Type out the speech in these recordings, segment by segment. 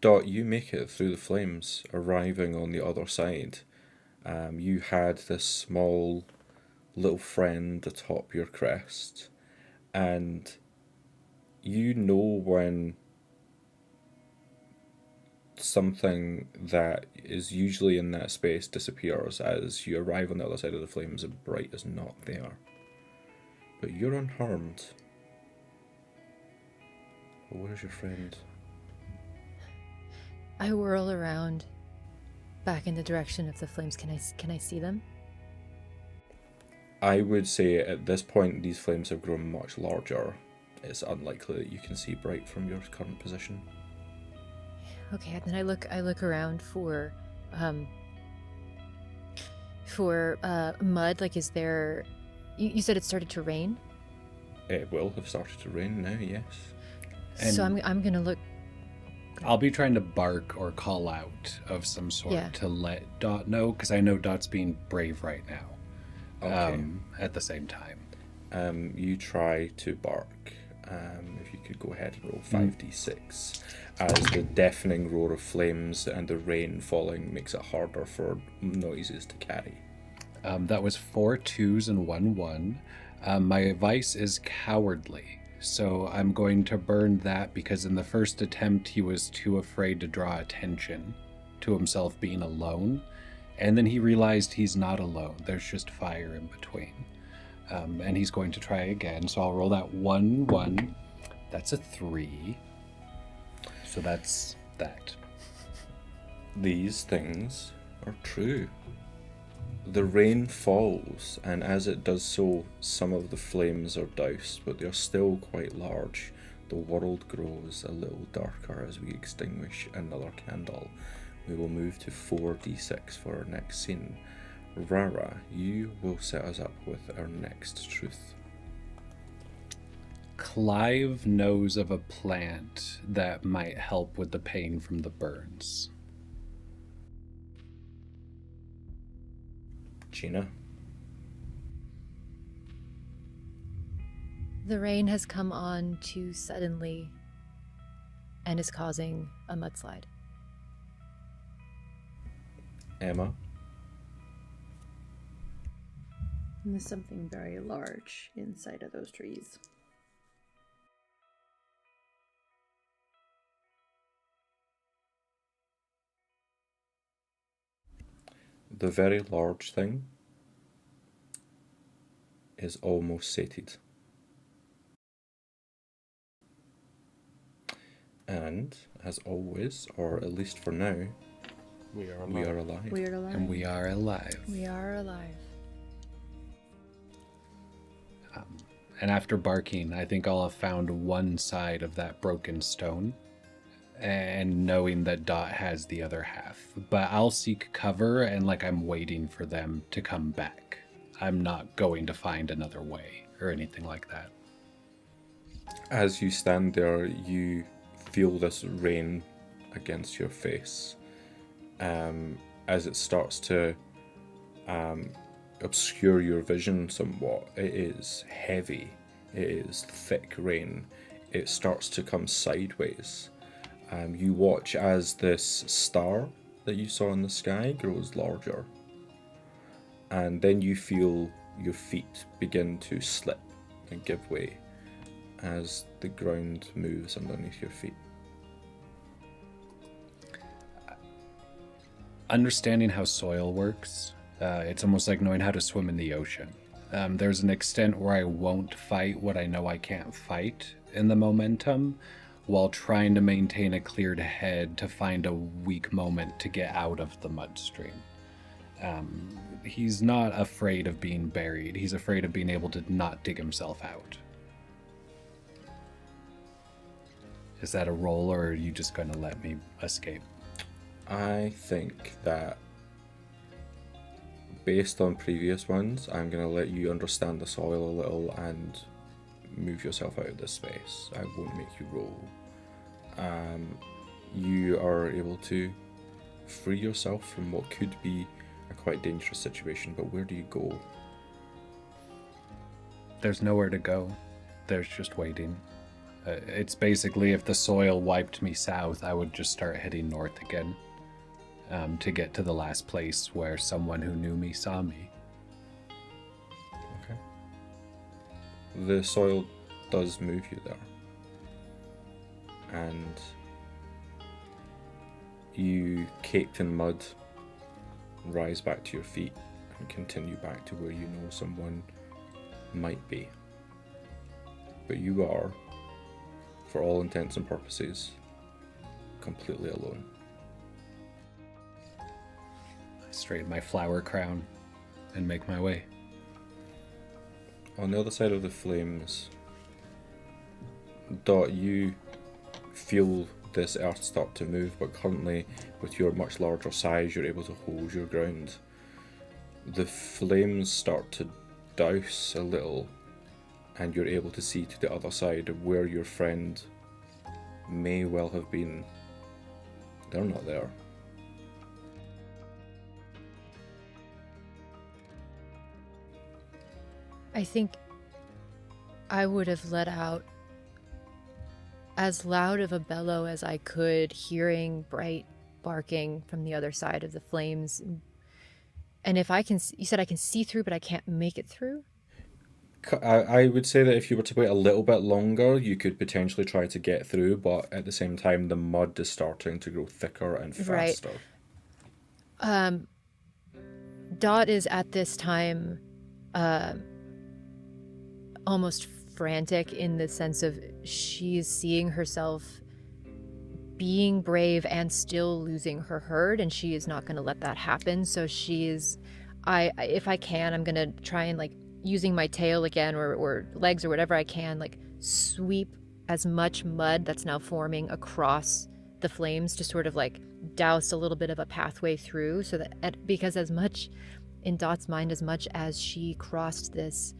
Dot, you make it through the flames, arriving on the other side. You had this small little friend atop your crest, and you know when something that is usually in that space disappears as you arrive on the other side of the flames and Bright is not there. But you're unharmed. Where's your friend? I whirl around back in the direction of the flames. Can I see them? I would say at this point these flames have grown much larger. It's unlikely that you can see Bright from your current position. Okay, and then I look around for mud. Like, is there? You said it started to rain. It will have started to rain now, yes. And so I'm gonna look. I'll be trying to bark or call out of some sort to let Dot know, because I know Dot's being brave right now. Okay. At the same time. You try to bark. If you could go ahead and roll 5d6, as the deafening roar of flames and the rain falling makes it harder for noises to carry. That was 4 2s and 1 1. My advice is cowardly, so I'm going to burn that because in the first attempt he was too afraid to draw attention to himself being alone, and then he realized he's not alone. There's just fire in between. And he's going to try again, so I'll roll that 1 1. That's a 3. So that's that. These things are true. The rain falls, and as it does so, some of the flames are doused, but they're still quite large. The world grows a little darker as we extinguish another candle. We will move to 4d6 for our next scene. Rara, you will set us up with our next truth. Clive knows of a plant that might help with the pain from the burns. Gina? The rain has come on too suddenly and is causing a mudslide. Emma? And there's something very large inside of those trees. The very large thing is almost sated. And, as always, or at least for now, we are alive. We are alive. And we are alive. We are alive. And after barking, I think I'll have found one side of that broken stone, and knowing that Dot has the other half. But I'll seek cover, and like I'm waiting for them to come back. I'm not going to find another way or anything like that. As you stand there, you feel this rain against your face. As it starts to obscure your vision somewhat. It is heavy. It is thick rain. It starts to come sideways. You watch as this star that you saw in the sky grows larger. And then you feel your feet begin to slip and give way as the ground moves underneath your feet. Understanding how soil works, it's almost like knowing how to swim in the ocean. There's an extent where I won't fight what I know I can't fight in the momentum, while trying to maintain a cleared head to find a weak moment to get out of the mudstream. He's not afraid of being buried. He's afraid of being able to not dig himself out. Is that a roll, or are you just going to let me escape? I think that based on previous ones, I'm going to let you understand the soil a little and move yourself out of this space. I won't make you roll. You are able to free yourself from what could be a quite dangerous situation, but where do you go? There's nowhere to go. There's just waiting. It's basically if the soil wiped me south, I would just start heading north again to get to the last place where someone who knew me saw me. Okay. The soil does move you there. And you, caked in mud, rise back to your feet and continue back to where you know someone might be. But you are, for all intents and purposes, completely alone. I straighten my flower crown and make my way. On the other side of the flames, Dot, you feel this earth start to move, but currently, with your much larger size, you're able to hold your ground. The flames start to douse a little, and you're able to see to the other side of where your friend may well have been. They're not there. I think I would have let out as loud of a bellow as I could, hearing Bright barking from the other side of the flames. And if I can, you said I can see through, but I can't make it through? I would say that if you were to wait a little bit longer, you could potentially try to get through, but at the same time, the mud is starting to grow thicker and faster. Right. Dot is at this time almost frantic in the sense of she's seeing herself being brave and still losing her herd, and she is not going to let that happen. So if I can, I'm going to try and, like, using my tail again or legs or whatever I can, like, sweep as much mud that's now forming across the flames to sort of, like, douse a little bit of a pathway through, so that, because as much in Dot's mind, as much as she crossed this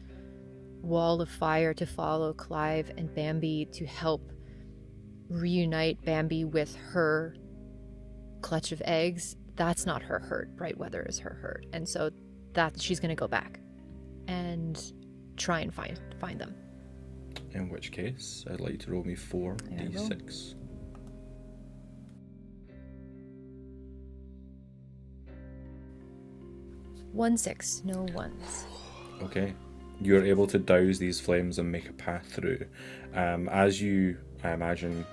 wall of fire to follow Clive and Bambi to help reunite Bambi with her clutch of eggs, that's not her herd. Bright Weather is her herd. And so that she's going to go back and try and find them. In which case, I'd like you to roll me 4d6. One 6, no ones. Okay. You're able to douse these flames and make a path through. As you, I imagine,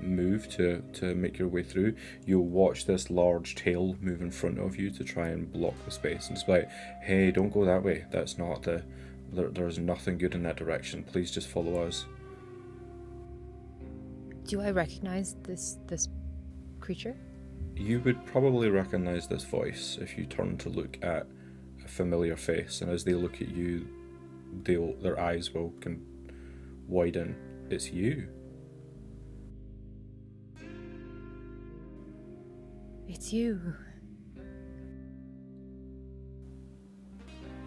move to make your way through, you'll watch this large tail move in front of you to try and block the space. And it's like, hey, don't go that way. That's not there's nothing good in that direction. Please just follow us. Do I recognize this creature? You would probably recognize this voice if you turn to look at a familiar face, and as they look at you, their eyes will widen. It's you. It's you.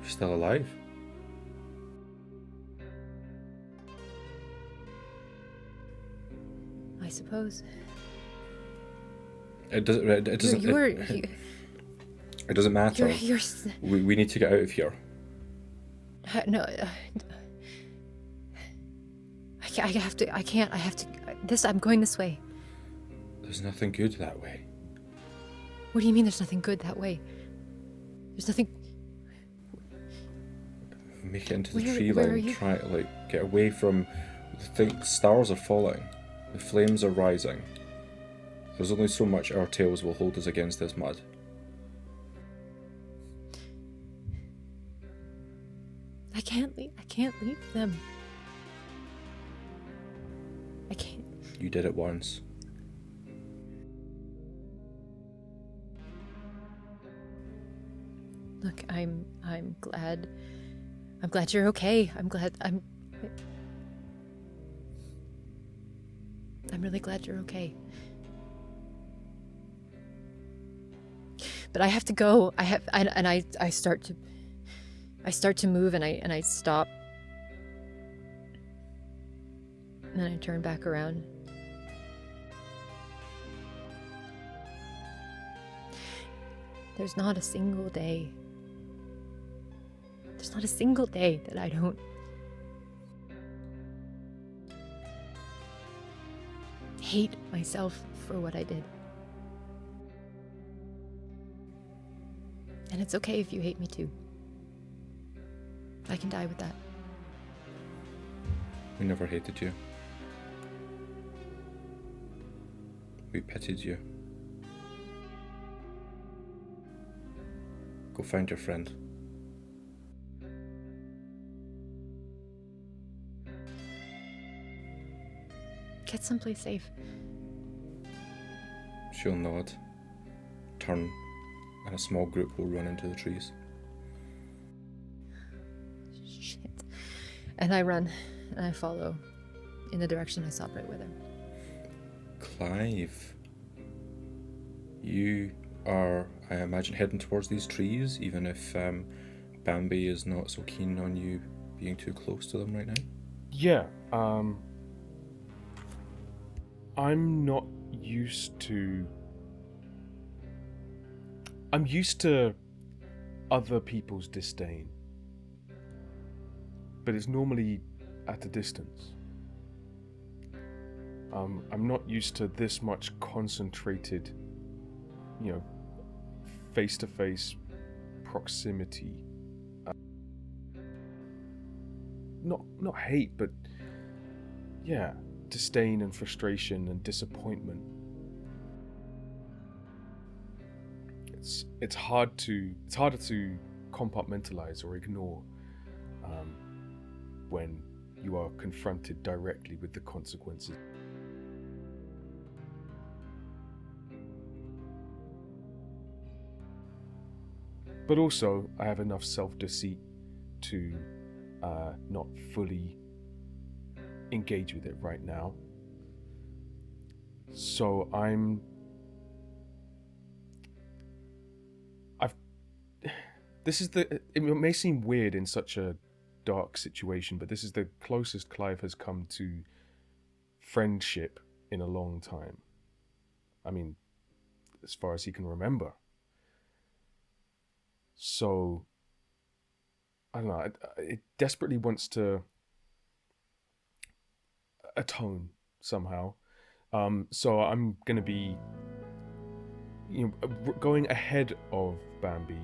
You're still alive. I suppose. It doesn't. It doesn't. It doesn't matter. We need to get out of here. No. I have to. I can't. I have to. I'm going this way. There's nothing good that way. What do you mean? There's nothing good that way? There's nothing. Make it into the tree line. Try to get away from. The stars are falling. The flames are rising. There's only so much our tails will hold us against this mud. I can't leave them. I can't. You did it once. Look, I'm glad. I'm glad you're okay. I'm really glad you're okay. But I have to go. I start to move, and I stop. And then I turn back around. There's not a single day that I don't hate myself for what I did. And it's okay if you hate me too. I can die with that. We never hated you. We pitied you. Go find your friend. Get someplace safe. She'll nod, turn, and a small group will run into the trees. Shit. And I run, and I follow in the direction I saw right with her. Clive, you are, I imagine, heading towards these trees, even if Bambi is not so keen on you being too close to them right now? Yeah, I'm not used to... I'm used to other people's disdain, but it's normally at a distance. I'm not used to this much concentrated, face-to-face proximity. Not hate, but yeah, disdain and frustration and disappointment. It's harder to compartmentalize or ignore when you are confronted directly with the consequences. But also, I have enough self-deceit to not fully engage with it right now. So it may seem weird in such a dark situation, but this is the closest Clive has come to friendship in a long time. I mean, as far as he can remember. So, I don't know, it desperately wants to atone somehow. So I'm going to be, going ahead of Bambi,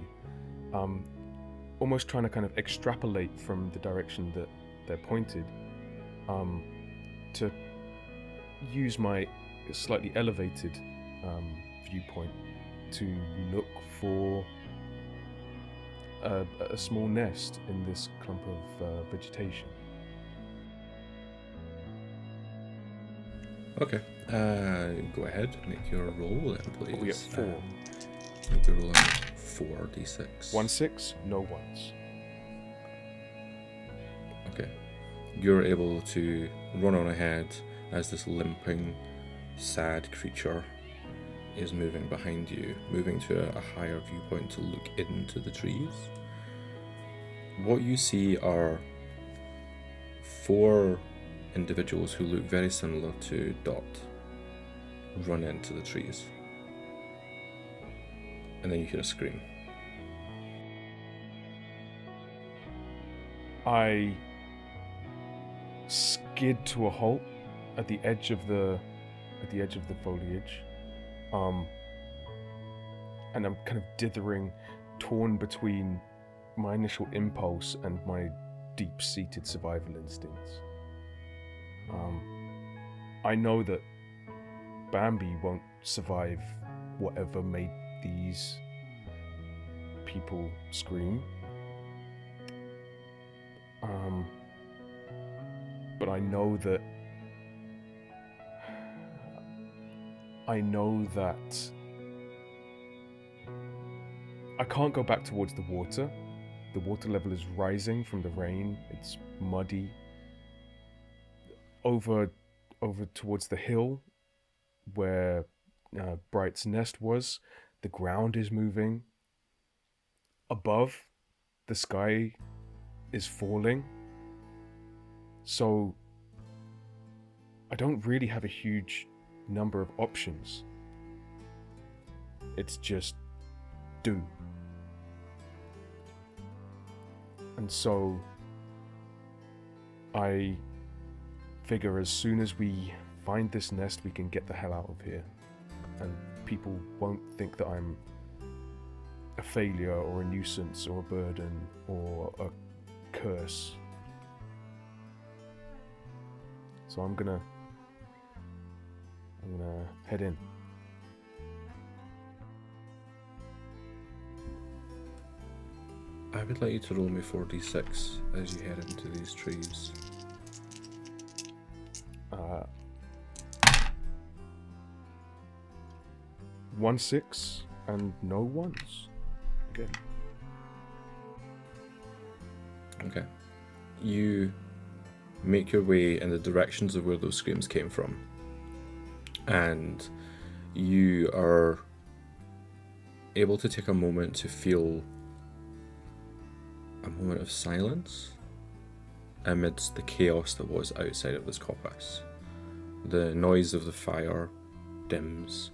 almost trying to kind of extrapolate from the direction that they're pointed, to use my slightly elevated viewpoint to look for a small nest in this clump of vegetation. Okay, go ahead, make your roll then, please. We get 4. Make your roll 4d6. 1 6, no ones. Okay. You're able to run on ahead as this limping, sad creature is moving behind you, moving to a higher viewpoint to look into the trees. What you see are 4 individuals who look very similar to Dot run into the trees. And then you hear a scream. I skid to a halt at the edge of the foliage, and I'm kind of dithering, torn between my initial impulse and my deep-seated survival instincts. I know that Bambi won't survive whatever made these people scream. But I know that I can't go back towards the water. The water level is rising from the rain. It's muddy. Over towards the hill where Bright's nest was, the ground is moving. Above, the sky is falling. So I don't really have a huge number of options. It's just do. And so I figure as soon as we find this nest, we can get the hell out of here. And people won't think that I'm a failure or a nuisance or a burden or a curse. So I'm gonna head in. I would like you to roll me 4d6 as you head into these trees. 1 6 and no ones. Again. Okay. You make your way in the directions of where those screams came from. And you are able to take a moment to feel a moment of silence amidst the chaos that was outside of this coppice. The noise of the fire dims.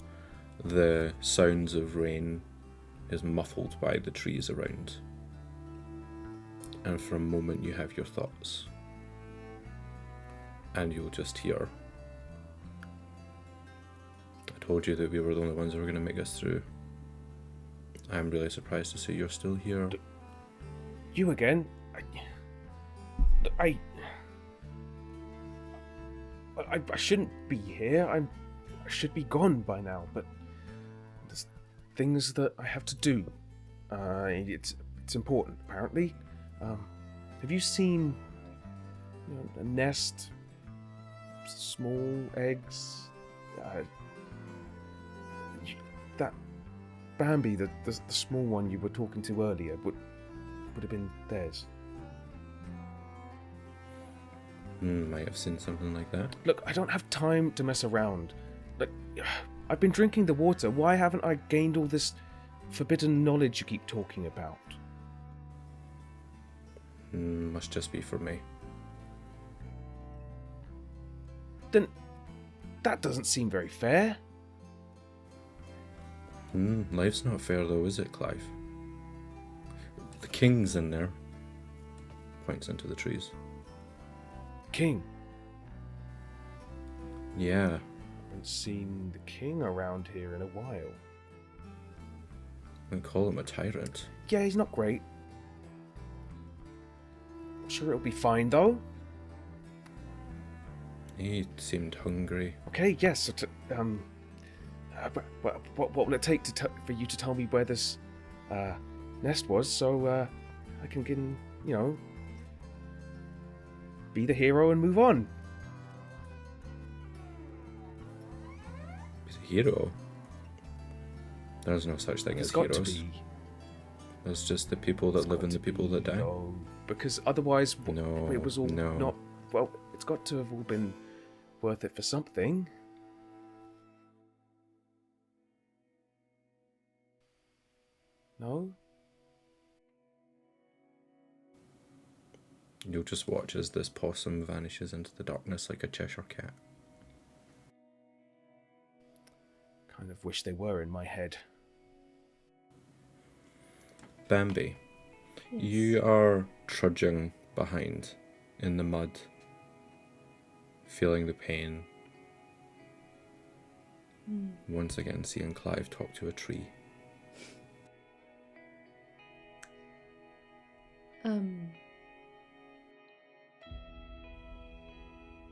The sounds of rain is muffled by the trees around. And for a moment you have your thoughts. And you'll just hear, I told you that we were the only ones who were going to make us through. I'm really surprised to see you're still here. You again? I shouldn't be here. I should be gone by now, but there's things that I have to do. It's important, apparently. Have you seen a nest, small eggs? That Bambi, the small one you were talking to earlier, would have been theirs. Might have seen something like that. Look, I don't have time to mess around. Like, I've been drinking the water. Why haven't I gained all this forbidden knowledge you keep talking about? Must just be for me. Then that doesn't seem very fair. Life's not fair though, is it, Clive? The king's in there. Points into the trees. King. Yeah. Haven't seen the king around here in a while. And call him a tyrant. Yeah, he's not great. I'm sure it'll be fine though. He seemed hungry. Okay, yes. So what will it take for you to tell me where this nest was, so I can, be the hero and move on? He's a hero. There's no such thing It's as got heroes. to be. There's just the people that live and the people that die. No, because otherwise No, it was all no. not. Well, it's got to have all been worth it for something. No? You'll just watch as this possum vanishes into the darkness like a Cheshire cat. Kind of wish they were in my head. Bambi, you are trudging behind in the mud, feeling the pain. Once again, seeing Clive talk to a tree.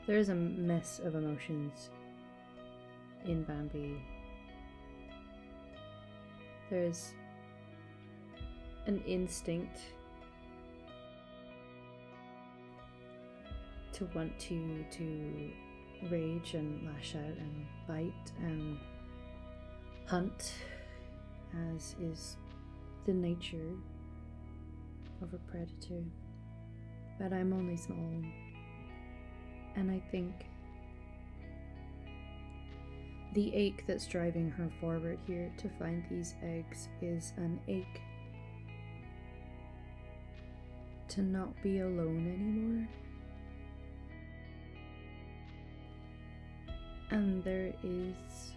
There is a mess of emotions in Bambi. There's an instinct to want to rage and lash out and bite and hunt, as is the nature of a predator. But I'm only small, and I think the ache that's driving her forward here to find these eggs is an ache to not be alone anymore. And there is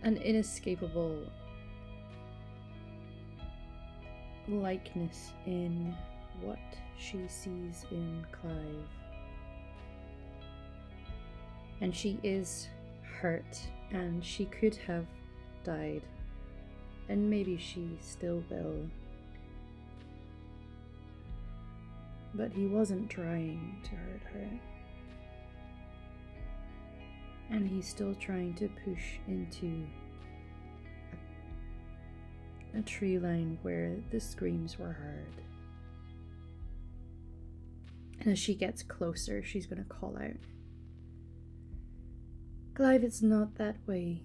an inescapable likeness in what she sees in Clive. And she is hurt, and she could have died. And maybe she still will. But he wasn't trying to hurt her. And he's still trying to push into a tree line where the screams were heard. And as she gets closer, she's going to call out, "Clive, it's not that way.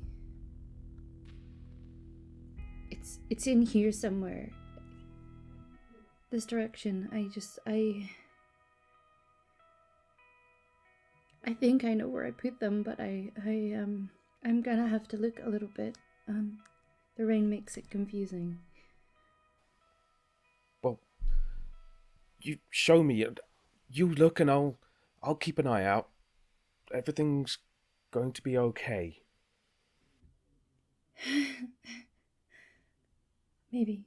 It's in here somewhere. This direction. I think I know where I put them, but I'm gonna have to look a little bit. The rain makes it confusing." Well, you show me. You look and I'll keep an eye out. Everything's going to be okay. Maybe.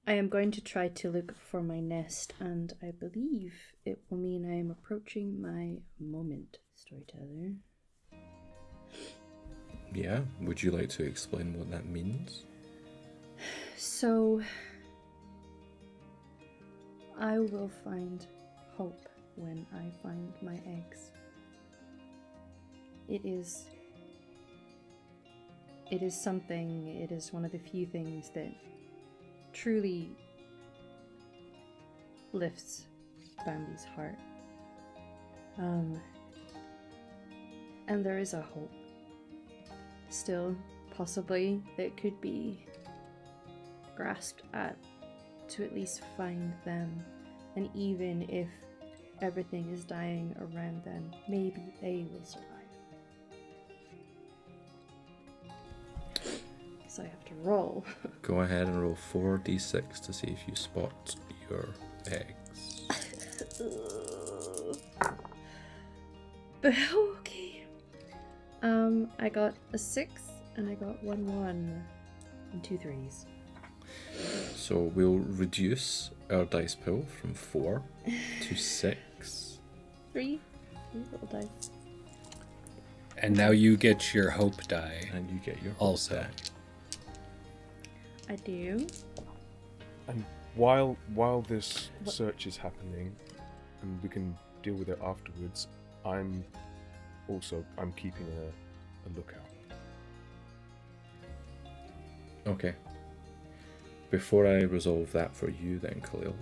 I am going to try to look for my nest, and I believe it will mean I am approaching my moment, storyteller. Yeah, would you like to explain what that means? So, I will find hope when I find my eggs. It is something, it is one of the few things that truly lifts Bambi's heart. And there is a hope. Still, possibly, that could be grasped at to at least find them. And even if everything is dying around them, maybe they will survive. So I have to roll. Go ahead and roll 4d6 to see if you spot your eggs. Okay. I got a 6 and I got 1 1 and 2 3s. So we'll reduce our dice pool from 4 to 6. 3 little dice. And now you get your hope die. And you get your Also. die. I do. And while this search is happening, and we can deal with it afterwards, I'm keeping a lookout. Okay. Before I resolve that for you then, Khalil,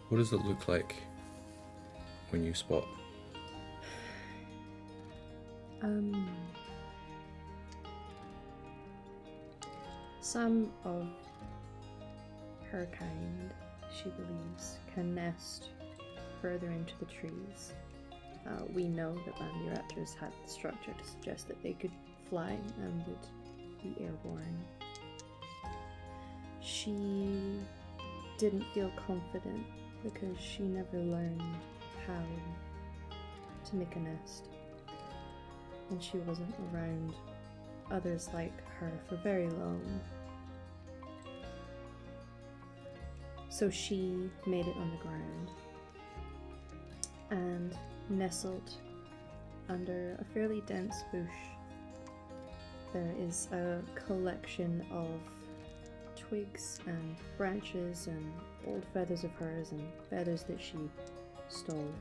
what does it look like when you spot? Some of her kind, she believes, can nest further into the trees. We know that Bambi raptors had the structure to suggest that they could fly and would be airborne. She didn't feel confident because she never learned how to make a nest, and she wasn't around others like her for very long. So she made it on the ground and nestled under a fairly dense bush. There is a collection of twigs and branches and old feathers of hers and feathers that she stole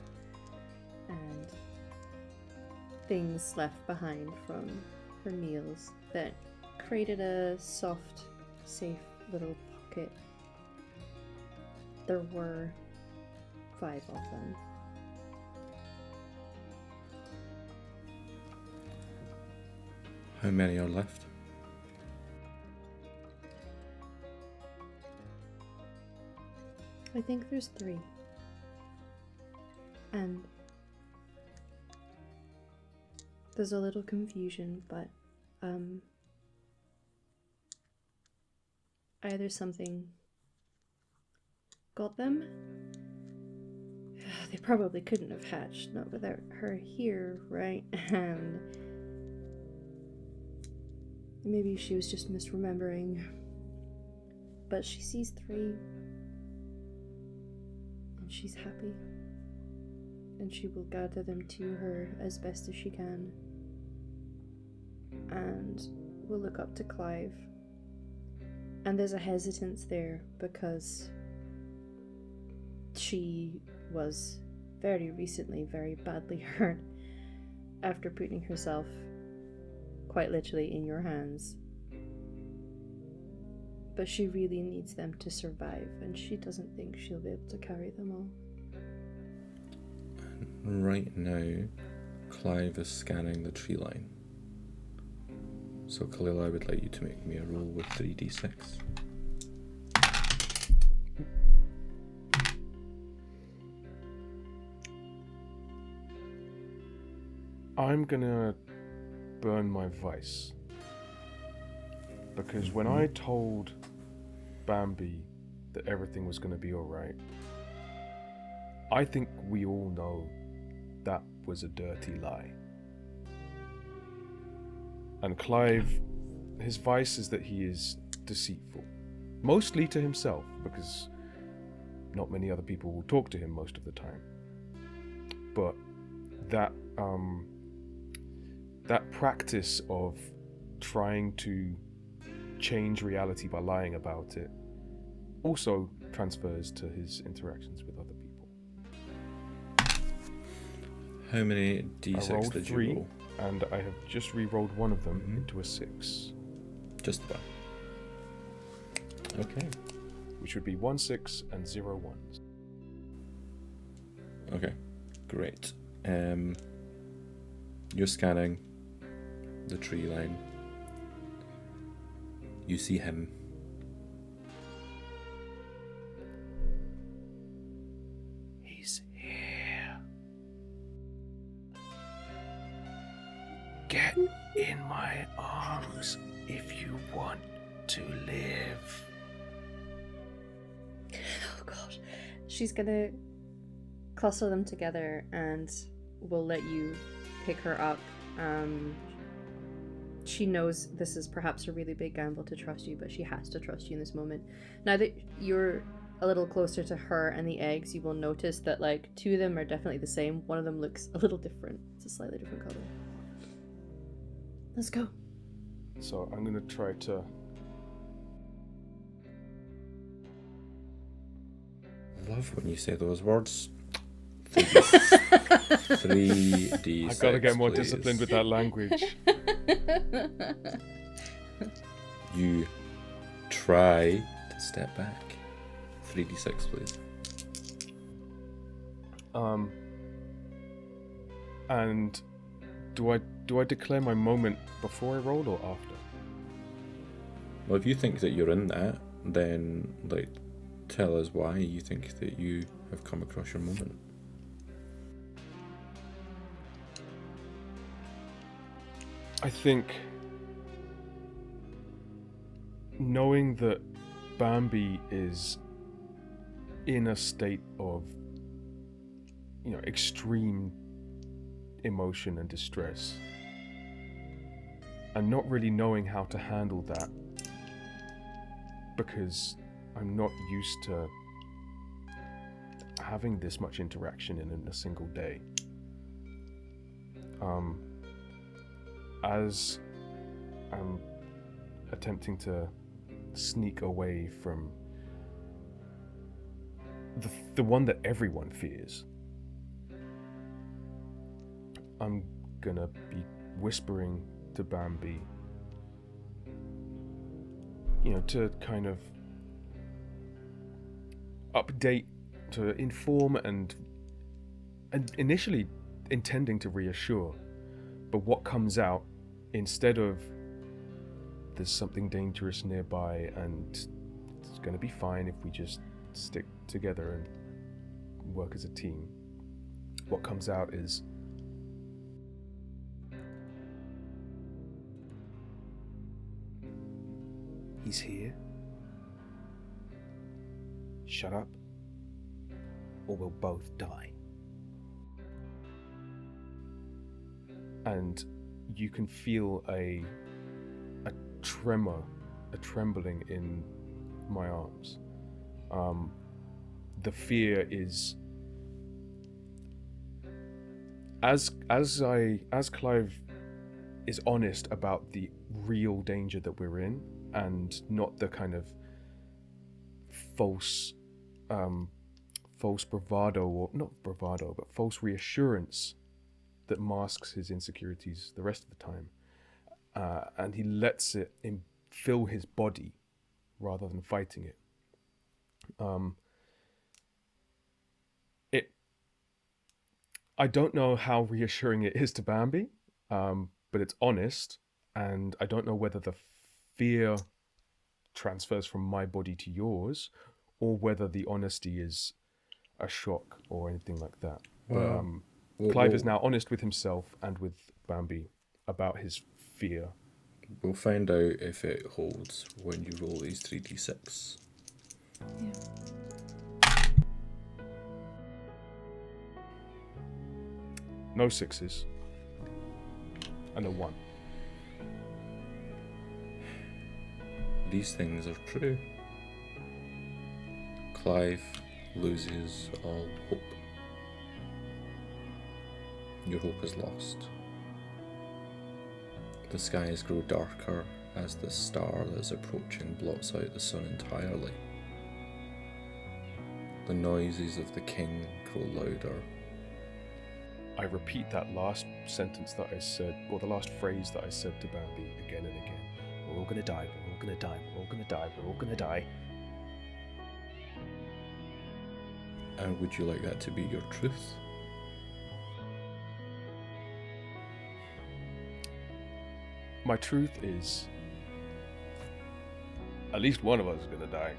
and things left behind from her meals that created a soft, safe little pocket. There were 5 of them. How many are left? I think there's 3. And there's a little confusion, but either something got them. They probably couldn't have hatched, not without her here, right? And Maybe she was just misremembering. But she sees 3. And she's happy. And she will gather them to her as best as she can. And will look up to Clive. And there's a hesitance there because she was very recently very badly hurt after putting herself quite literally in your hands. But she really needs them to survive, and she doesn't think she'll be able to carry them all. Right now, Clive is scanning the tree line. So Khalil, I would like you to make me a roll with 3d6. I'm gonna burn my vice. Because when I told Bambi that everything was gonna be alright, I think we all know that was a dirty lie. And Clive, his vice is that he is deceitful. Mostly to himself, because not many other people will talk to him most of the time. But that practice of trying to change reality by lying about it also transfers to his interactions with other people. How many I d6 rolled did 3, you roll? and I have just re-rolled one of them into a 6. Just one. Okay. Which would be 1 6 and 0 1s. Okay. Great. You're scanning the tree line. You see him. He's here. Get in my arms if you want to live. Oh god. She's gonna cluster them together and will let you pick her up. She knows this is perhaps a really big gamble to trust you, but she has to trust you in this moment. Now that you're a little closer to her and the eggs, you will notice that like 2 of them are definitely the same. One of them looks a little different. It's a slightly different color. Let's go. So I'm gonna try to... I love when you say those words. 3d6. I gotta get more please. disciplined with that language. You try to step back. 3d6, please. And do I declare my moment before I roll or after? Well, if you think that you're in that, then tell us why you think that you have come across your moment. I think knowing that Bambi is in a state of, extreme emotion and distress, and not really knowing how to handle that because I'm not used to having this much interaction in a single day. As I'm attempting to sneak away from the one that everyone fears, I'm gonna be whispering to Bambi, to kind of update, to inform, and initially intending to reassure, but what comes out, instead of there's something dangerous nearby and it's going to be fine if we just stick together and work as a team, what comes out is, he's here. Shut up, or we'll both die. And you can feel a trembling in my arms. The fear is as Clive is honest about the real danger that we're in, and not the kind of false bravado, or not bravado, but false reassurance that masks his insecurities the rest of the time. And he lets it fill his body rather than fighting it. I don't know how reassuring it is to Bambi, but it's honest, and I don't know whether the fear transfers from my body to yours, or whether the honesty is a shock or anything like that. Clive is now honest with himself and with Bambi about his fear. We'll find out if it holds when you roll these 3d6. Yeah. No 6s. And a 1. These things are true. Clive loses all hope. Your hope is lost. The skies grow darker as the star that is approaching blots out the sun entirely. The noises of the king grow louder. I repeat that last sentence that I said, or the last phrase that I said to Bambi again and again. We're all gonna die, we're all gonna die, we're all gonna die, we're all gonna die. And would you like that to be your truth? My truth is, at least one of us is gonna die.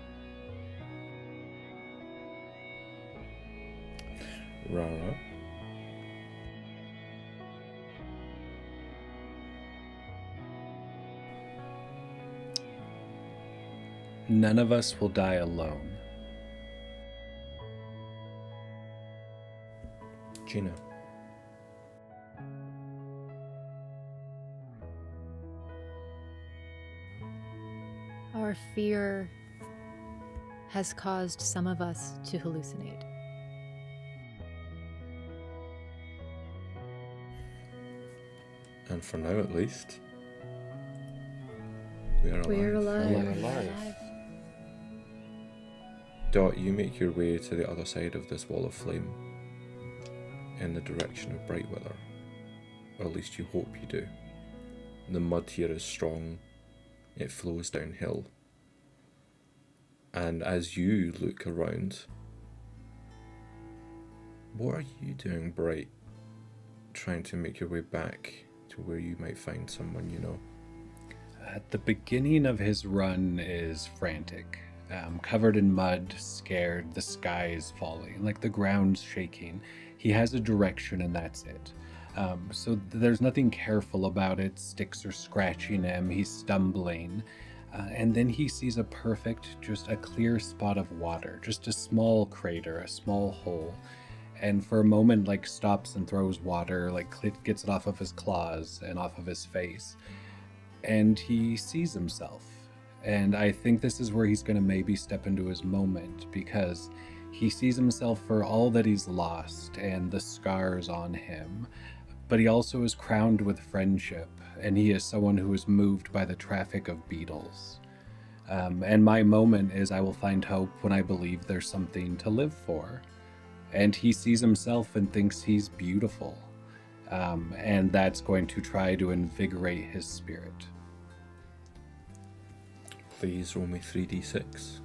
Rara? None of us will die alone. Gina? Our fear has caused some of us to hallucinate. And for now at least, we are alive. We're alive. Alive. Alive. Dot, you make your way to the other side of this wall of flame, in the direction of Brightweather, or at least you hope you do. The mud here is strong, it flows downhill, and as you look around, what are you doing, Bright, trying to make your way back to where you might find someone you know? At the beginning of his run is frantic, covered in mud, scared, the sky is falling, like the ground's shaking. He has a direction and that's it. So there's nothing careful about it. Sticks are scratching him, he's stumbling. And then he sees a clear spot of water, just a small crater, a small hole. And for a moment, stops and throws water, gets it off of his claws and off of his face. And he sees himself. And I think this is where he's going to maybe step into his moment, because he sees himself for all that he's lost and the scars on him. But he also is crowned with friendship, and he is someone who is moved by the traffic of beetles. And my moment is I will find hope when I believe there's something to live for. And he sees himself and thinks he's beautiful. And that's going to try to invigorate his spirit. Please roll me 3d6.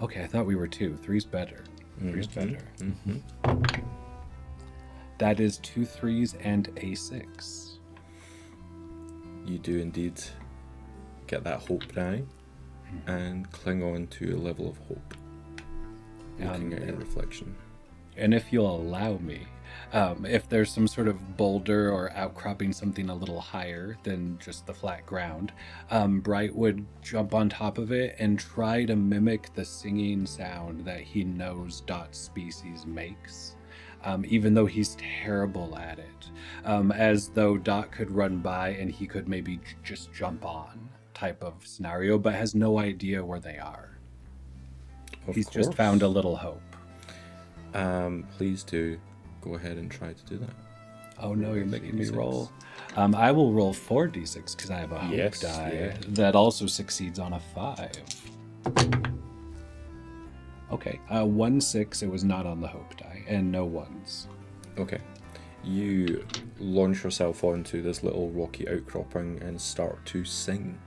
Okay, I thought we were 2. 3's better. 3's better. Mm-hmm. That is 2 3s and a 6. You do indeed get that hope now and cling on to a level of hope, looking at your reflection. And if you'll allow me, if there's some sort of boulder or outcropping, something a little higher than just the flat ground, Bright would jump on top of it and try to mimic the singing sound that he knows Dot's species makes, even though he's terrible at it, as though Dot could run by and he could maybe just jump on type of scenario, but has no idea where they are. Of He's just course. found a little hope. Please do go ahead and try to do that. Oh no, you're making me 3d6. roll. I will roll 4d6 because I have a hope Yes, die yeah. that also succeeds on a 5. Okay, 1 6, it was not on the hope die, and no ones. Okay. You launch yourself onto this little rocky outcropping and start to sing,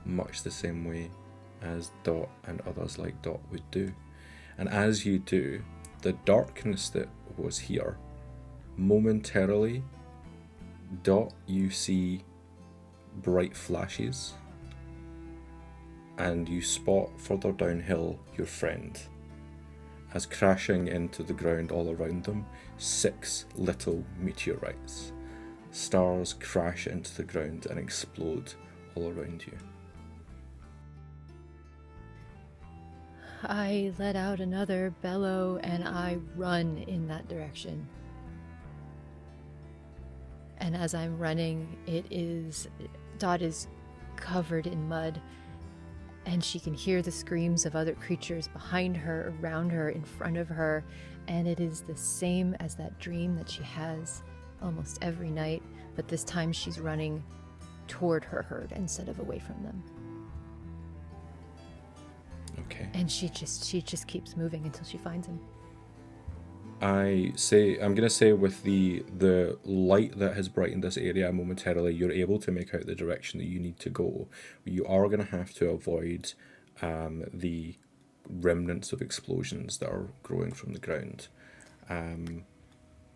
much the same way as Dot and others like Dot would do. And as you do, the darkness that was here, momentarily, Dot, you see bright flashes, and you spot further downhill your friend, as crashing into the ground all around them, 6 little meteorites. Stars crash into the ground and explode all around you. I let out another bellow and I run in that direction. And as I'm running, Dot is covered in mud, and she can hear the screams of other creatures behind her, around her, in front of her, and it is the same as that dream that she has almost every night, but this time she's running toward her herd instead of away from them. Okay. And she just keeps moving until she finds him. I'm gonna say with the light that has brightened this area momentarily, you're able to make out the direction that you need to go. You are gonna have to avoid the remnants of explosions that are growing from the ground. I'm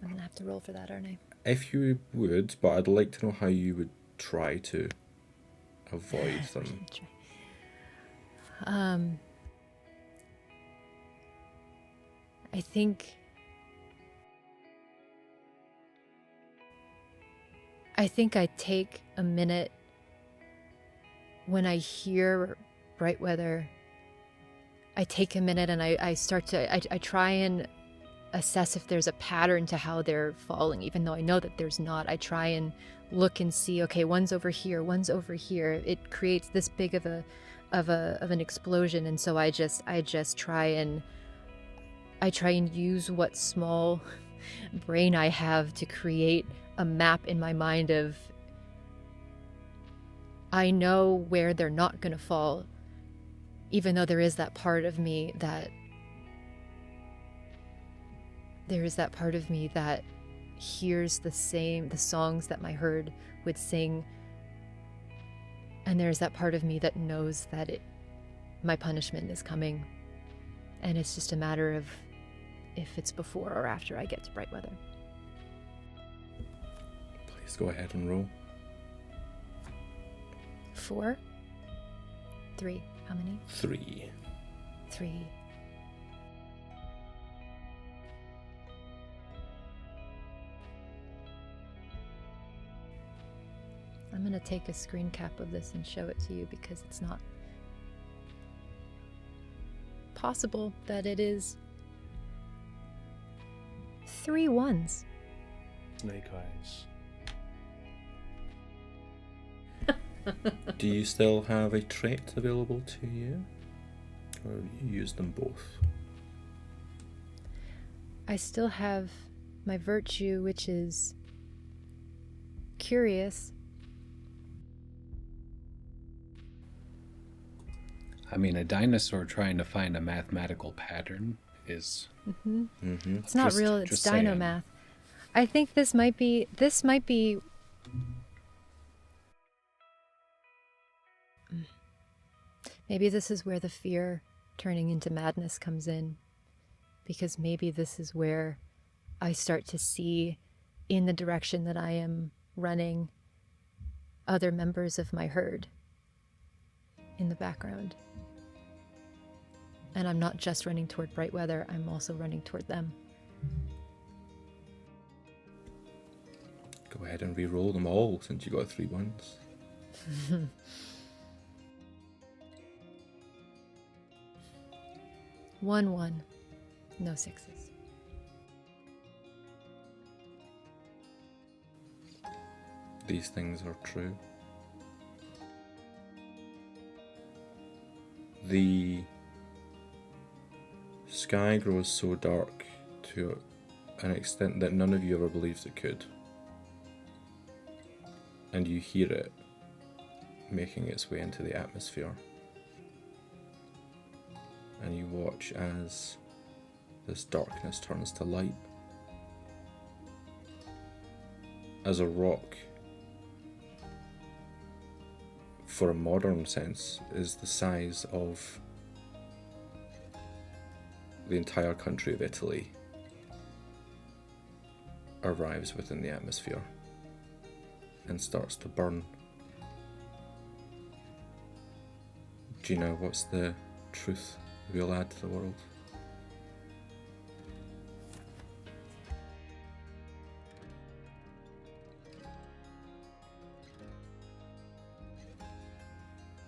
gonna have to roll for that, aren't I? If you would, but I'd like to know how you would try to avoid them. I think I take a minute when I hear bright weather. I take a minute and I try and assess if there's a pattern to how they're falling, even though I know that there's not. I try and look and see, okay, one's over here, one's over here. It creates this big of an explosion, and so I just try and use what small brain I have to create a map in my mind of, I know where they're not going to fall, even though there is that part of me that hears the songs that my herd would sing, and there's that part of me that knows that my punishment is coming, and it's just a matter of if it's before or after I get to bright weather. Please go ahead and roll. 4, 3. How many? 3. 3. I'm going to take a screen cap of this and show it to you because it's not possible that it is 3 1s. Snake eyes. Do you still have a trait available to you? Or you use them both? I still have my virtue, which is curious. I mean, a dinosaur trying to find a mathematical pattern is... It's not real, it's dino math. I think this might be maybe this is where the fear turning into madness comes in, because maybe this is where I start to see, in the direction that I am running, other members of my herd in the background. And I'm not just running toward bright weather, I'm also running toward them. Go ahead and re-roll them all since you got 3 1s. 1 1. No 6s. These things are true. The sky grows so dark to an extent that none of you ever believed it could. And you hear it making its way into the atmosphere. And you watch as this darkness turns to light. As a rock, for a modern sense, is the size of the entire country of Italy, arrives within the atmosphere and starts to burn. Do you know what's the truth we'll add to the world?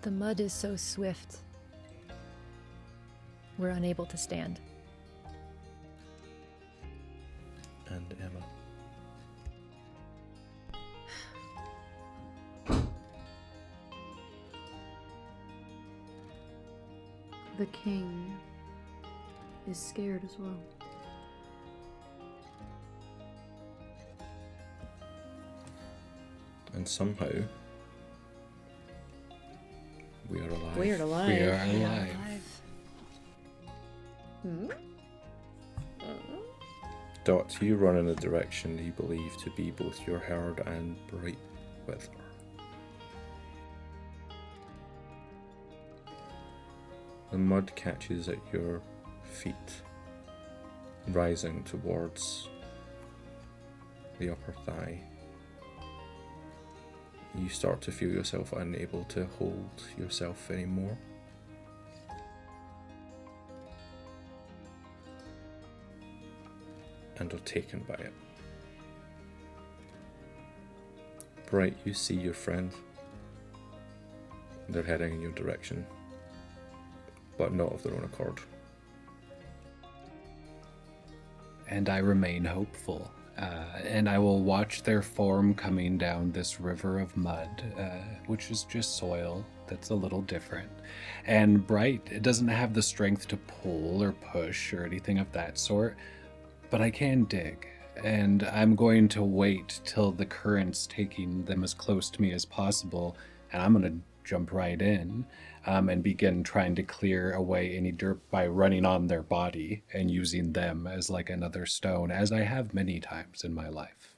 The mud is so swift. We're unable to stand. And Emma. The king is scared as well. And somehow, we are alive. We're alive. We are alive. Dot, you run in a direction you believe to be both your herd and bright weather. The mud catches at your feet, rising towards the upper thigh. You start to feel yourself unable to hold yourself anymore. And are taken by it. Bright, you see your friend. They're heading in your direction, but not of their own accord. And I remain hopeful. And I will watch their form coming down this river of mud, which is just soil that's a little different. And Bright, it doesn't have the strength to pull or push or anything of that sort, but I can dig. And I'm going to wait till the current's taking them as close to me as possible, and I'm going to jump right in and begin trying to clear away any dirt by running on their body and using them as like another stone, as I have many times in my life.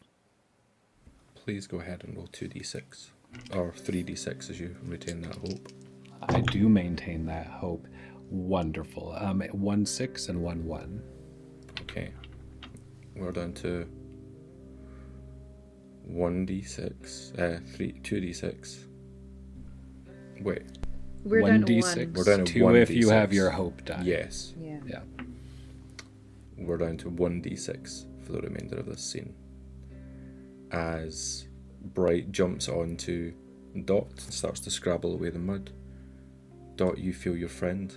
Please go ahead and roll 2d6, or 3d6 as you retain that hope. I do maintain that hope. Wonderful. 1 6 and 1 1. Okay. We're down to 2d6. Wait. We're down to 1d6. 1. We're down to 2 if you 1d6. have your hope die. Yes. Yeah. Yeah. We're down to 1d6 for the remainder of this scene. As Bright jumps onto Dot and starts to scrabble away the mud. Dot, you feel your friend.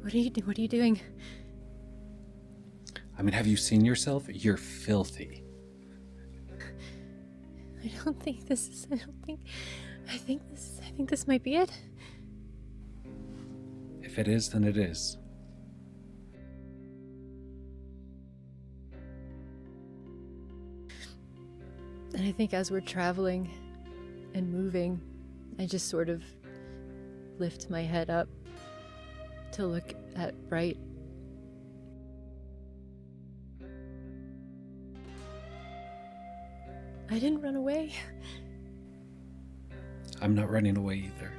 What are you doing? I mean, have you seen yourself? You're filthy. I think this might be it. If it is, then it is. And I think as we're traveling and moving, I just sort of lift my head up to look at Bright. I didn't run away. I'm not running away either.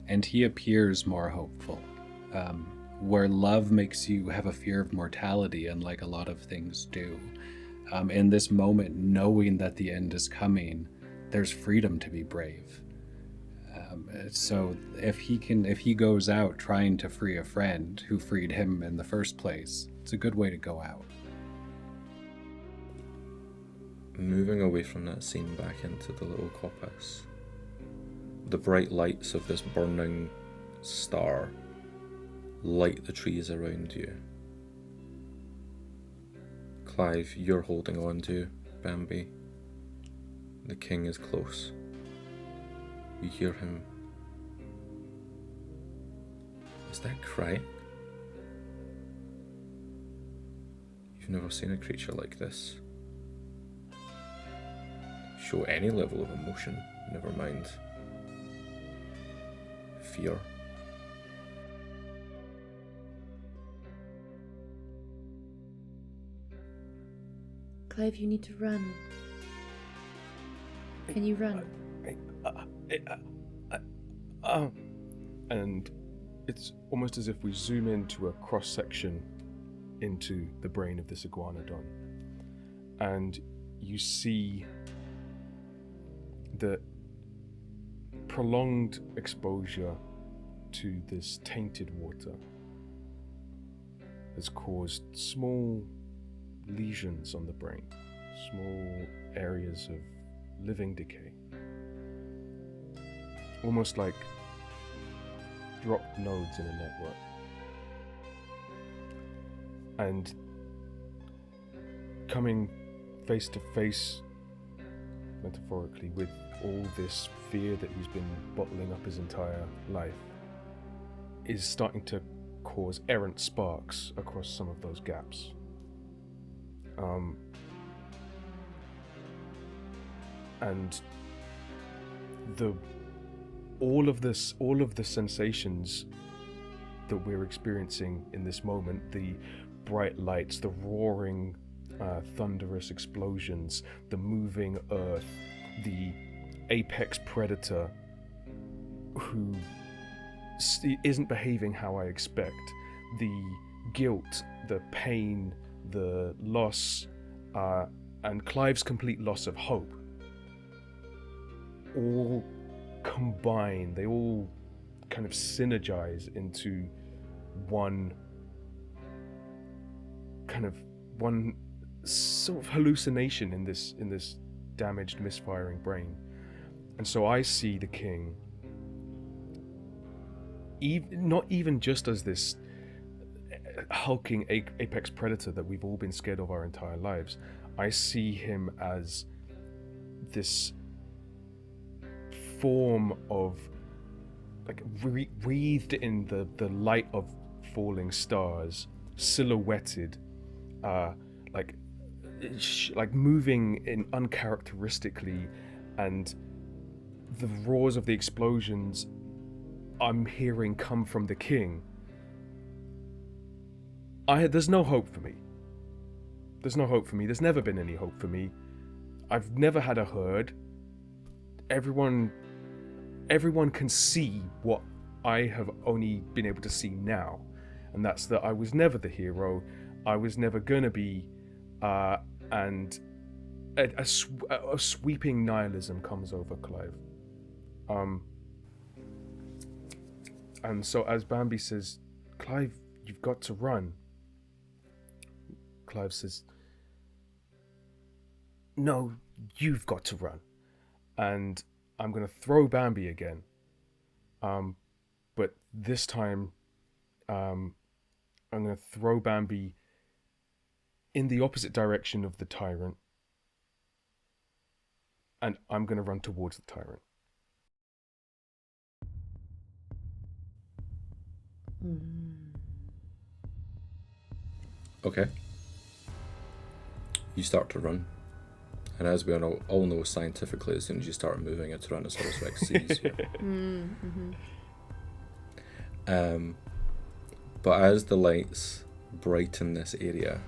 And he appears more hopeful. Where love makes you have a fear of mortality, unlike a lot of things do. In this moment, knowing that the end is coming, there's freedom to be brave. So if he goes out trying to free a friend who freed him in the first place, it's a good way to go out. Moving away from that scene back into the little coppice, the bright lights of this burning star light the trees around you, Clive, you're holding on to Bambi. The king is close. You hear him. Is that crying? You've never seen a creature like this show any level of emotion, never mind fear. Clive, you need to run. Can you run? And it's almost as if we zoom into a cross-section into the brain of this iguanodon, and you see the prolonged exposure to this tainted water has caused small lesions on the brain, small areas of living decay, almost like dropped nodes in a network. And coming face to face, metaphorically, with all this fear that he's been bottling up his entire life is starting to cause errant sparks across some of those gaps. And all of the sensations that we're experiencing in this moment, the bright lights, the roaring, thunderous explosions, the moving earth, the apex predator who isn't behaving how I expect, the guilt, the pain, the loss, and Clive's complete loss of hope, all combine, they all kind of synergize into one sort of hallucination in this damaged, misfiring brain. And so I see the king not even just as this hulking apex predator that we've all been scared of our entire lives. I see him as this form of, like, wreathed in the light of falling stars, silhouetted, like moving in uncharacteristically, and the roars of the explosions I'm hearing come from the king. There's no hope for me. There's no hope for me. There's never been any hope for me. I've never had a herd. Everyone can see what I have only been able to see now, and that's that I was never the hero. I was never gonna be, and a sweeping nihilism comes over Clive. And so as Bambi says, Clive, you've got to run. Clive says, no, you've got to run. And I'm going to throw Bambi again. But this time, I'm going to throw Bambi in the opposite direction of the tyrant. And I'm going to run towards the tyrant. Okay. You start to run. And as we all know scientifically, as soon as you start moving, a Tyrannosaurus Rex sees you. But as the lights brighten this area,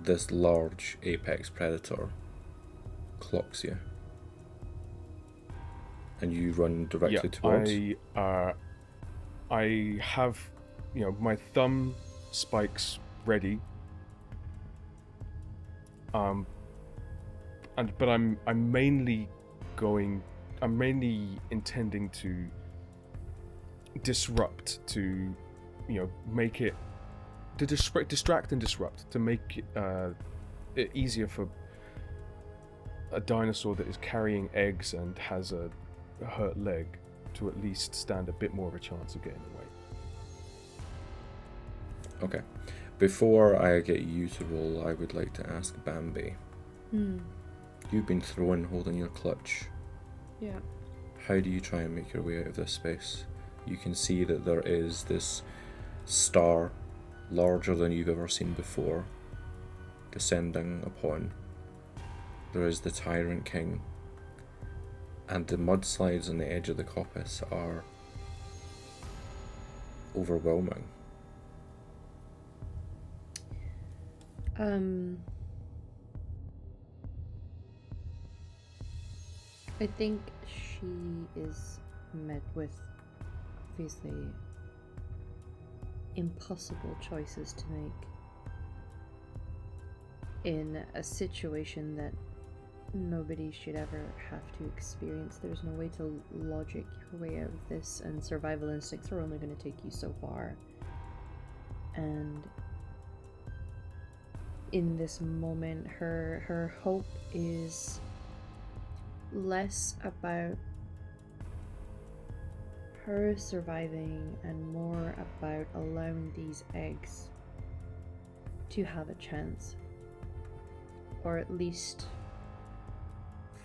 this large apex predator clocks you. And you run directly towards. I have, my thumb spikes ready. But I'm mainly intending to disrupt, to make it, to distract and disrupt, to make it easier for a dinosaur that is carrying eggs and has a hurt leg to at least stand a bit more of a chance of getting away. Okay. Before I get you to roll, I would like to ask Bambi. You've been thrown holding your clutch. Yeah. How do you try and make your way out of this space? You can see that there is this star, larger than you've ever seen before, descending upon. There is the Tyrant King, and the mudslides on the edge of the coppice are overwhelming. I think she is met with obviously impossible choices to make in a situation that nobody should ever have to experience. There's no way to logic your way out of this, and survival instincts are only going to take you so far. And in this moment, her hope is less about her surviving and more about allowing these eggs to have a chance, or at least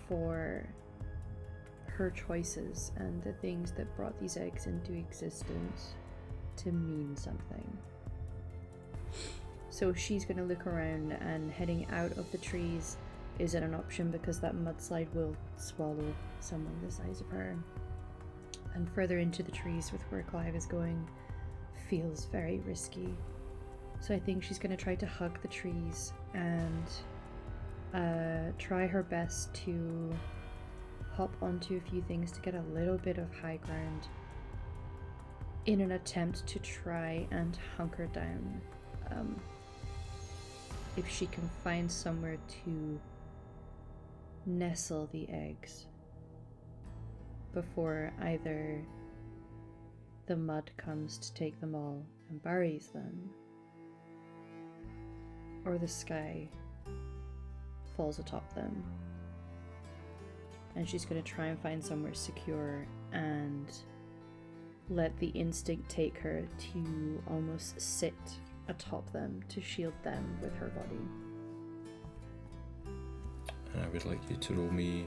for her choices and the things that brought these eggs into existence to mean something. So she's going to look around, and heading out of the trees isn't an option because that mudslide will swallow someone the size of her. And further into the trees with where Clive is going feels very risky. So I think she's going to try to hug the trees and try her best to hop onto a few things to get a little bit of high ground in an attempt to try and hunker down. If she can find somewhere to nestle the eggs before either the mud comes to take them all and buries them, or the sky falls atop them. And she's going to try and find somewhere secure and let the instinct take her to almost sit atop them to shield them with her body. And I would like you to roll me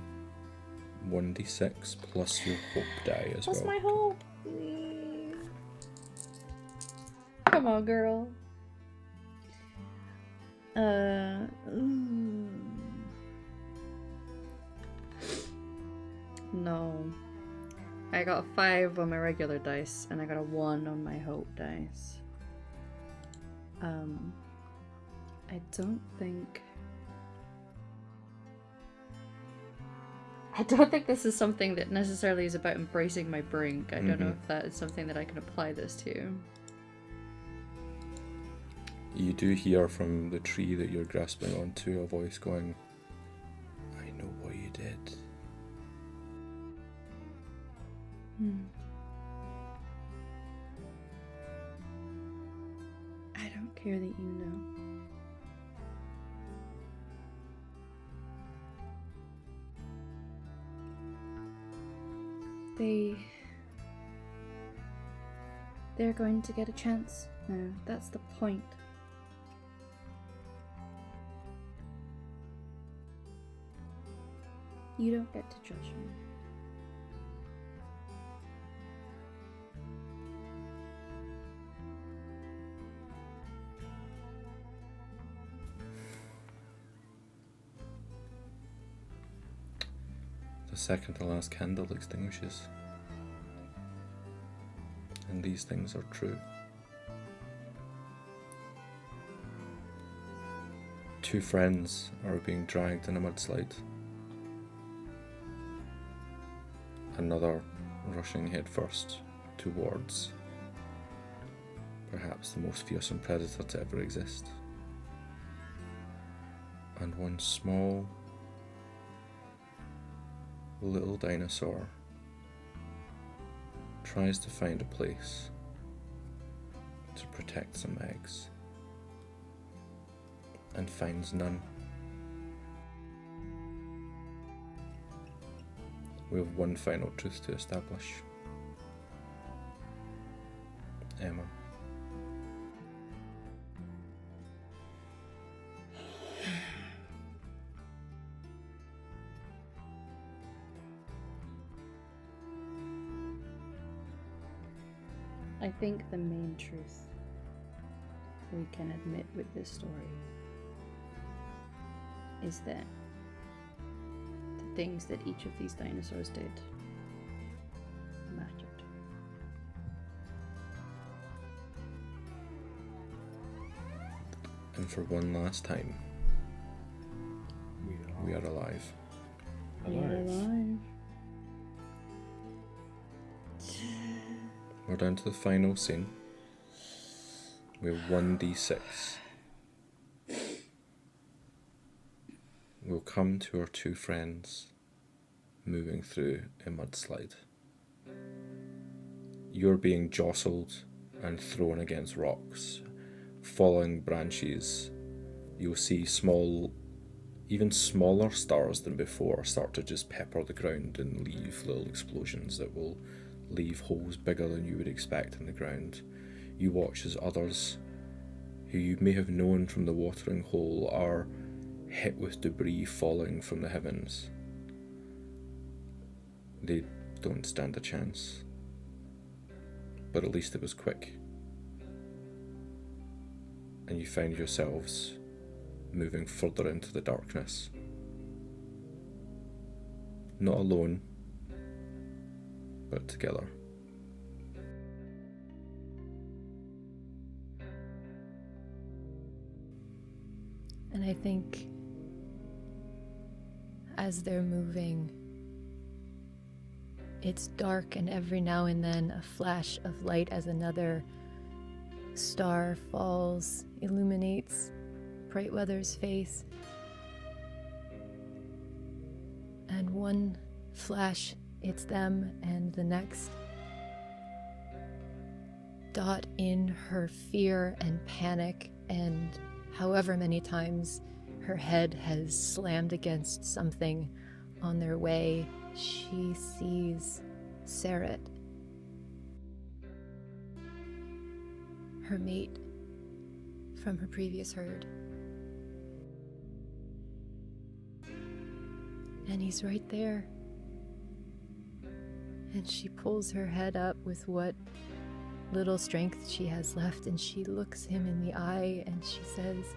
1d6 plus your hope die as That's well. my hope. Come on, girl. No. I got a 5 on my regular dice, and I got a 1 on my hope dice. I don't think this is something that necessarily is about embracing my brink. I don't know if that is something that I can apply this to. You do hear from the tree that you're grasping onto a voice going, I know what you did. I don't care that you know. They're going to get a chance now. That's the point. You don't get to judge me. The second to last candle extinguishes. And these things are true. 2 friends are being dragged in a mudslide. Another rushing headfirst towards perhaps the most fearsome predator to ever exist. And one small little dinosaur tries to find a place to protect some eggs and finds none. We have one final truth to establish. Emma, I think the main truth we can admit with this story is that the things that each of these dinosaurs did mattered. And for one last time, we are alive. We are alive. We're down to the final scene. We have 1d6. We'll come to our two friends moving through a mudslide. You're being jostled and thrown against rocks. Falling branches, you'll see small, even smaller stars than before start to just pepper the ground and leave little explosions that will leave holes bigger than you would expect in the ground. You watch as others, who you may have known from the watering hole, are hit with debris falling from the heavens. They don't stand a chance. But at least it was quick. And you find yourselves moving further into the darkness. Not alone, but together. And I think as they're moving, it's dark, and every now and then a flash of light as another star falls, illuminates Brightweather's face. And one flash, it's them, and the next, Dot, in her fear and panic, and however many times her head has slammed against something on their way, she sees Saret, her mate from her previous herd. And he's right there. And she pulls her head up with what little strength she has left, and she looks him in the eye and she says,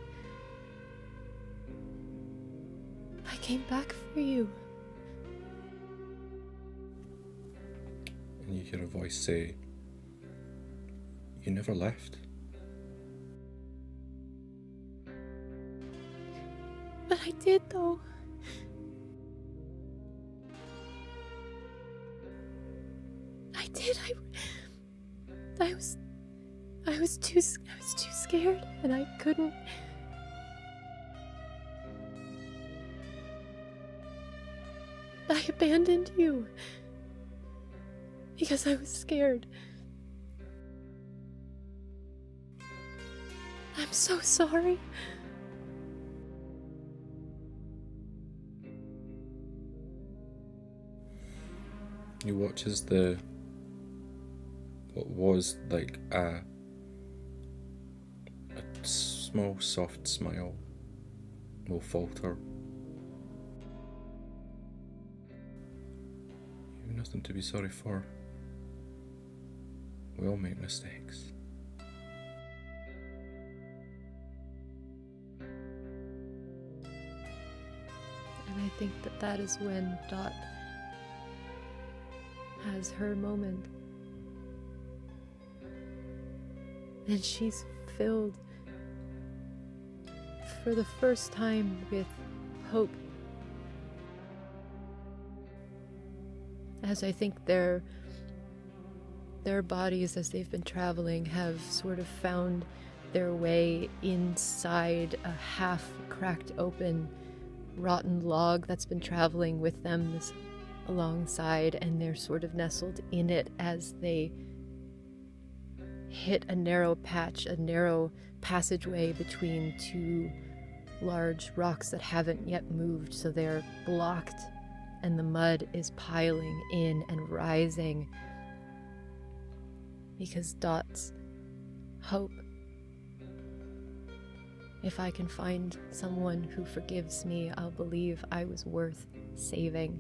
"I came back for you." And you hear a voice say, "You never left." "But I did, though. I did. I was too scared, and I couldn't. I abandoned you because I was scared. I'm so sorry." You watch as what was like a small soft smile will falter. You've nothing to be sorry for. We all make mistakes. And I think that is when Dot has her moment. And she's filled for the first time with hope. As I think their bodies, as they've been traveling, have sort of found their way inside a half cracked open rotten log that's been traveling with them this alongside, and they're sort of nestled in it as they hit a narrow passageway between two large rocks that haven't yet moved, so they're blocked, and the mud is piling in and rising because Dot's hope, if I can find someone who forgives me, I'll believe I was worth saving.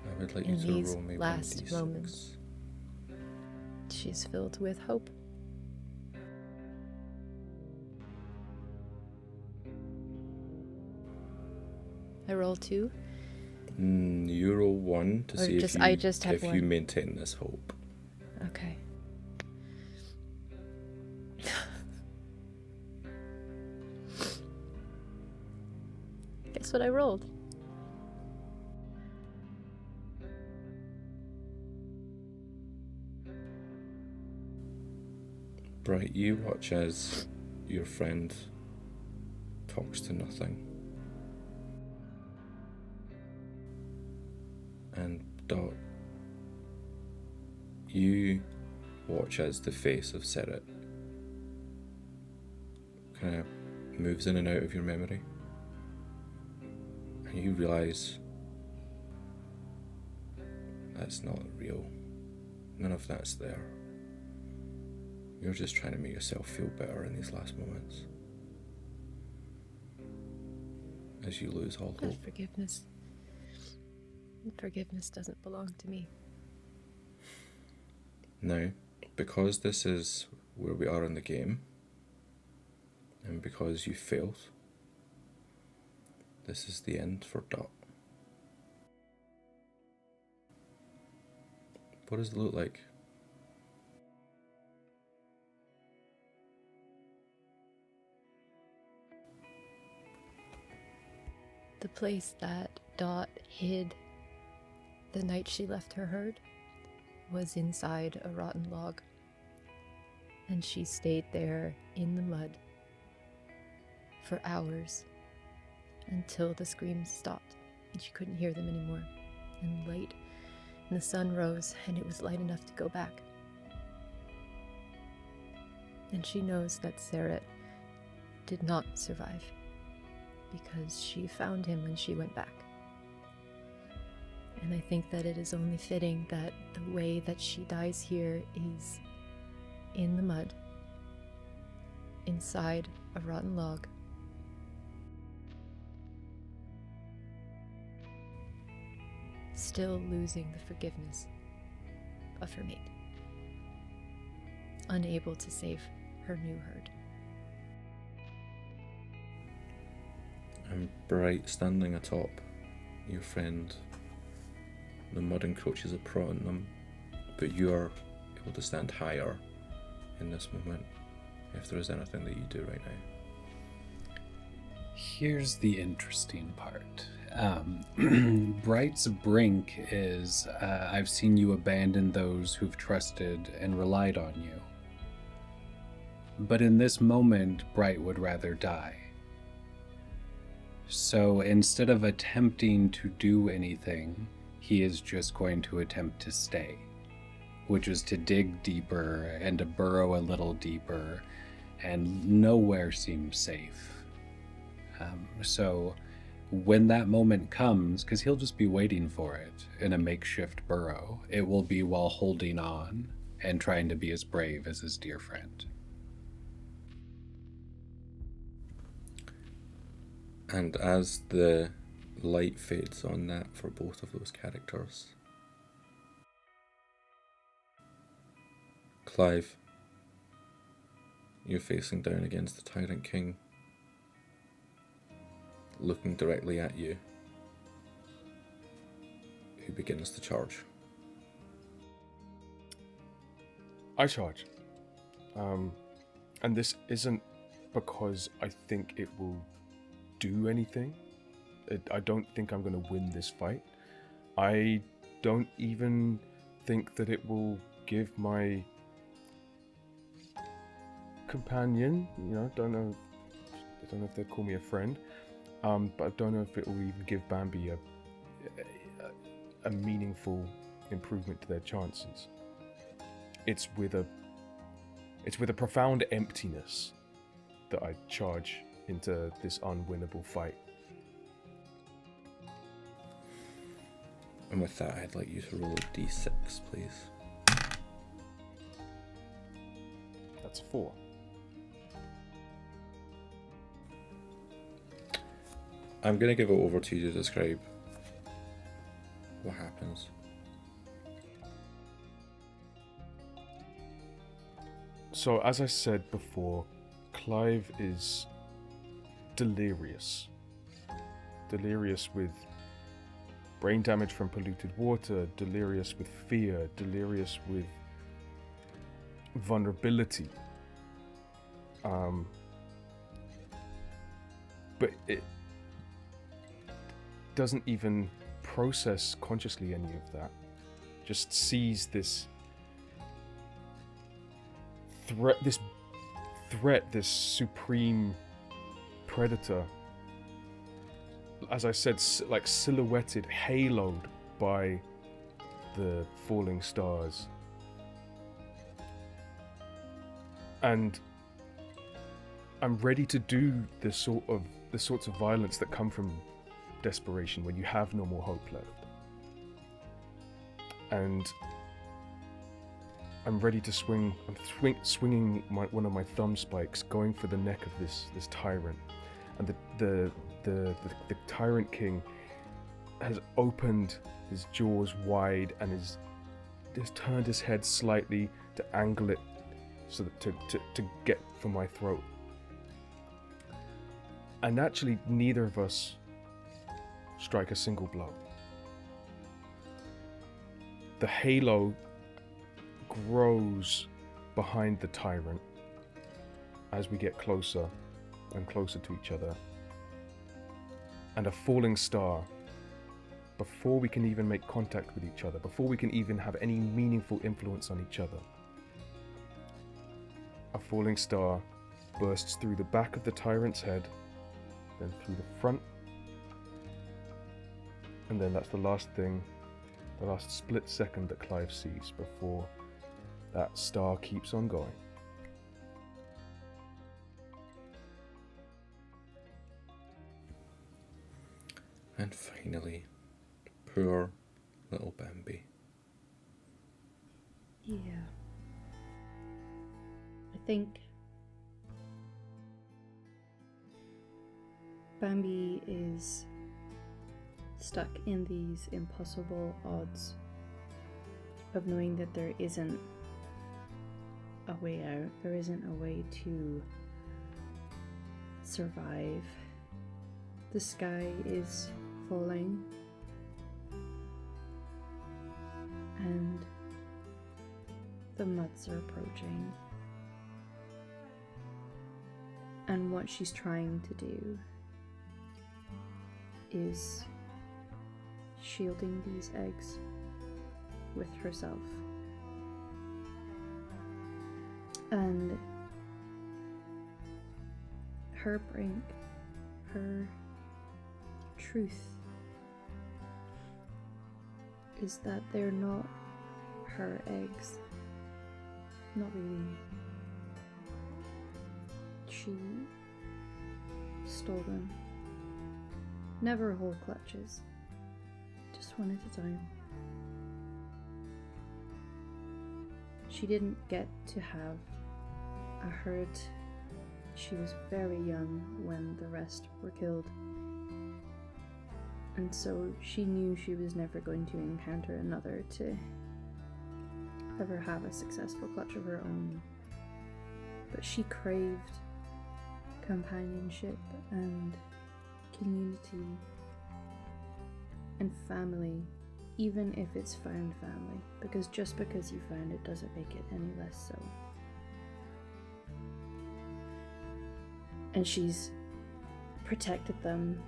I would like In you to these roll me last 1d6. moments. She's filled with hope. I roll 2. You roll 1 to Or see just- if I just have if you one. maintain this hope. Okay. Guess what I rolled? Bright, you watch as your friend talks to nothing. And Dot, you watch as the face of Seret kind of moves in and out of your memory. And you realise that's not real. None of that's there. You're just trying to make yourself feel better in these last moments. As you lose all hope. Forgiveness. Forgiveness doesn't belong to me. Now, because this is where we are in the game, and because you failed, this is the end for Dot. What does it look like? The place that Dot hid the night she left her herd was inside a rotten log. And she stayed there in the mud for hours until the screams stopped and she couldn't hear them anymore. And late, and the sun rose and it was light enough to go back. And she knows that Seret did not survive because she found him when she went back. And I think that it is only fitting that the way that she dies here is in the mud, inside a rotten log. Still losing the forgiveness of her mate. Unable to save her new herd. And Bright, standing atop your friend, the mud encroaches upon them, but you are able to stand higher in this moment, if there is anything that you do right now. Here's the interesting part. Bright's brink is, I've seen you abandon those who've trusted and relied on you. But in this moment, Bright would rather die. So instead of attempting to do anything, he is just going to attempt to stay, which is to dig deeper and to burrow a little deeper, and nowhere seems safe. So when that moment comes, because he'll just be waiting for it in a makeshift burrow, it will be while holding on and trying to be as brave as his dear friend. And as the light fades on that for both of those characters, Clive, you're facing down against the Tyrant King, looking directly at you, who begins to charge. I charge. And this isn't because I think it will do anything. I don't think I'm going to win this fight. I don't even think that it will give my companion, I don't know if they'd call me a friend, but I don't know if it will even give Bambi a meaningful improvement to their chances. It's with a profound emptiness that I charge into this unwinnable fight. And with that, I'd like you to roll a d6, please. That's a 4. I'm going to give it over to you to describe what happens. So, as I said before, Clive is delirious. Delirious with brain damage from polluted water, delirious with fear, delirious with vulnerability. But it doesn't even process consciously any of that. Just sees this threat, this supreme predator, as I said, like silhouetted, haloed by the falling stars. And I'm ready to do the sorts of violence that come from desperation when you have no more hope left. And I'm ready to swing. I'm swinging one of my thumb spikes, going for the neck of this tyrant. And the tyrant king has opened his jaws wide and has turned his head slightly to angle it so that to get for my throat. And actually, neither of us strike a single blow. The halo grows behind the tyrant as we get closer and closer to each other. And a falling star, before we can even make contact with each other, before we can even have any meaningful influence on each other, a falling star bursts through the back of the tyrant's head, then through the front, and then that's the last split second that Clive sees before that star keeps on going. And finally, poor little Bambi. Yeah. I think Bambi is stuck in these impossible odds of knowing that there isn't a way out, there isn't a way to survive. The sky is falling, and the muds are approaching. And what she's trying to do is shielding these eggs with herself. And her brink, her truth is that they're not her eggs. Not really. She stole them. Never whole clutches. Just one at a time. She didn't get to have a herd. She was very young when the rest were killed. And so she knew she was never going to encounter another to ever have a successful clutch of her own. But she craved companionship and community and family, even if it's found family, because just because you found it doesn't make it any less so. And she's protected them.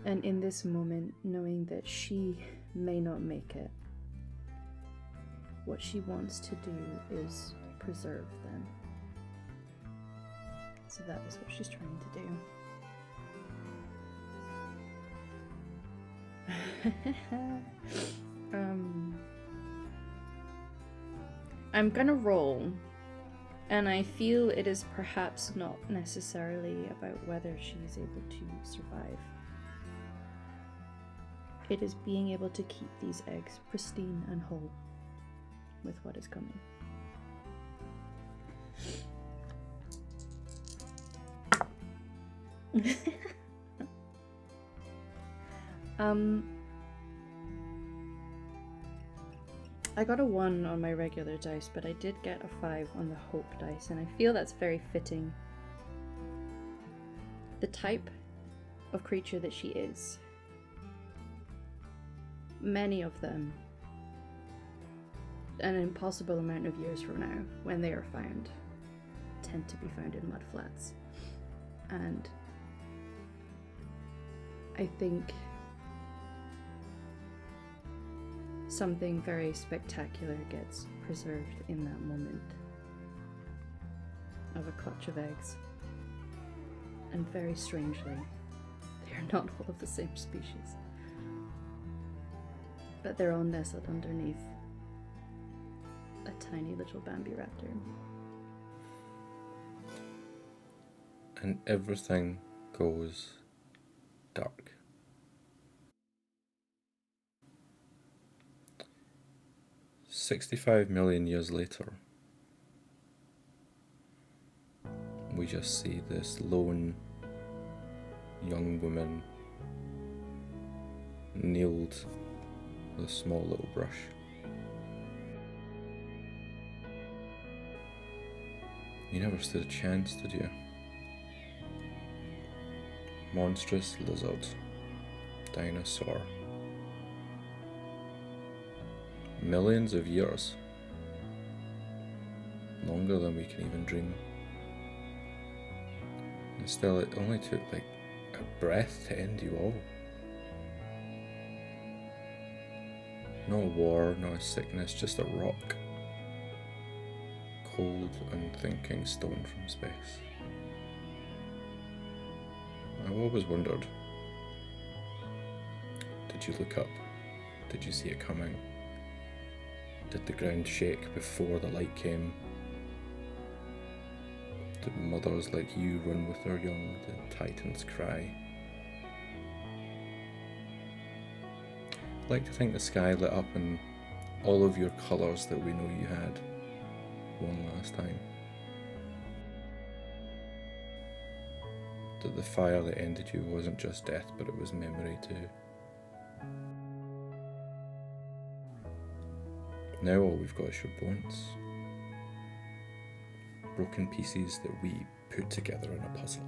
And in this moment, knowing that she may not make it, what she wants to do is preserve them. So that is what she's trying to do. I'm gonna roll, and I feel it is perhaps not necessarily about whether she is able to survive. It is being able to keep these eggs pristine and whole with what is coming. I got a 1 on my regular dice, but I did get a 5 on the hope dice, and I feel that's very fitting. The type of creature that she is. Many of them, an impossible amount of years from now, when they are found, tend to be found in mudflats. And I think something very spectacular gets preserved in that moment of a clutch of eggs. And very strangely, they are not all of the same species. But they're all nestled underneath a tiny little Bambi raptor. And everything goes dark. "65 million years later, we just see this lone young woman kneeled with a small little brush. You never stood a chance, did you? Monstrous lizard, dinosaur. Millions of years. Longer than we can even dream. And still, it only took like a breath to end you all. No war, no sickness, just a rock. Cold, unthinking stone from space. I've always wondered, did you look up? Did you see it coming? Did the ground shake before the light came? Did mothers like you run with their young? Did titans cry? I'd like to think the sky lit up in all of your colours that we know you had one last time. That the fire that ended you wasn't just death, but it was memory too. Now all we've got is your bones. Broken pieces that we put together in a puzzle.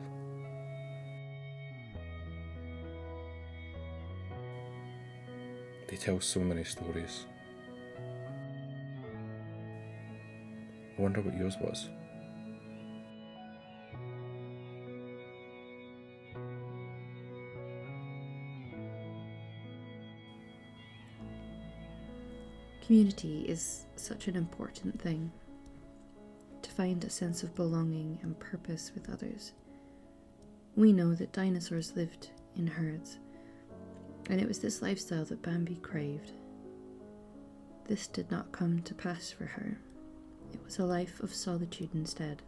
They tell so many stories. I wonder what yours was. Community is such an important thing. To find a sense of belonging and purpose with others. We know that dinosaurs lived in herds, and it was this lifestyle that Bambi craved. This did not come to pass for her. It was a life of solitude instead.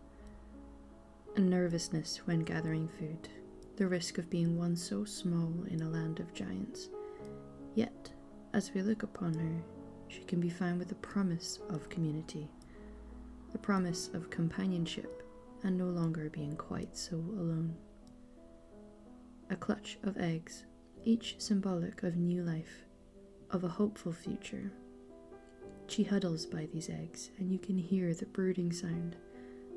A nervousness when gathering food, the risk of being one so small in a land of giants. Yet, as we look upon her, she can be found with the promise of community, the promise of companionship, and no longer being quite so alone. A clutch of eggs, each symbolic of new life, of a hopeful future. She huddles by these eggs, and you can hear the brooding sound,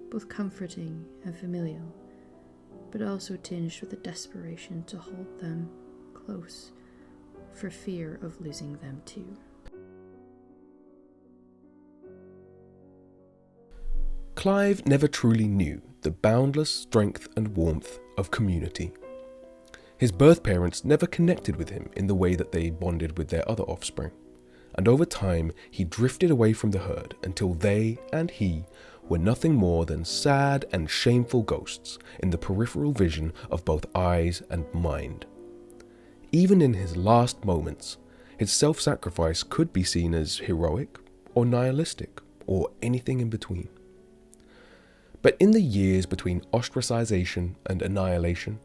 both comforting and familial, but also tinged with a desperation to hold them close, for fear of losing them too. Clive never truly knew the boundless strength and warmth of community. His birth parents never connected with him in the way that they bonded with their other offspring, and over time he drifted away from the herd until they and he were nothing more than sad and shameful ghosts in the peripheral vision of both eyes and mind. Even in his last moments, his self-sacrifice could be seen as heroic or nihilistic or anything in between. But in the years between ostracization and annihilation,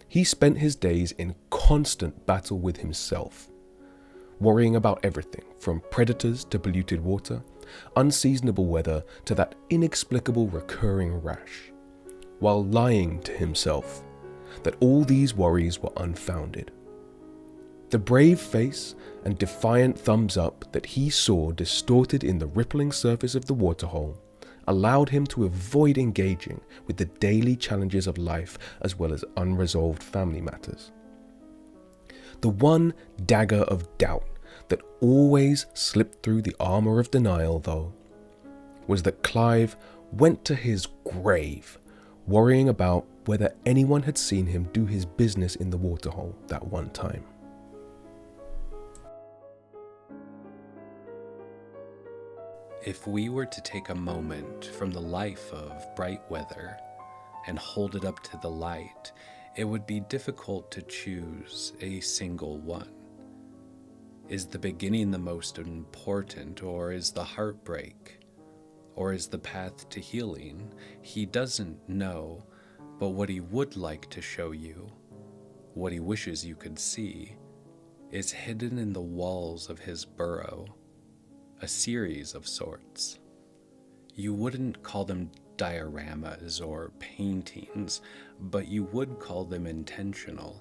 he spent his days in constant battle with himself, worrying about everything from predators to polluted water, unseasonable weather to that inexplicable recurring rash, while lying to himself that all these worries were unfounded. The brave face and defiant thumbs up that he saw distorted in the rippling surface of the waterhole allowed him to avoid engaging with the daily challenges of life as well as unresolved family matters. The one dagger of doubt that always slipped through the armour of denial, though, was that Clive went to his grave worrying about whether anyone had seen him do his business in the waterhole that one time. If we were to take a moment from the life of Brightweather and hold it up to the light, it would be difficult to choose a single one. Is the beginning the most important, or is the heartbreak, or is the path to healing? He doesn't know, but what he would like to show you, what he wishes you could see, is hidden in the walls of his burrow. A series of sorts. You wouldn't call them dioramas or paintings, but you would call them intentional.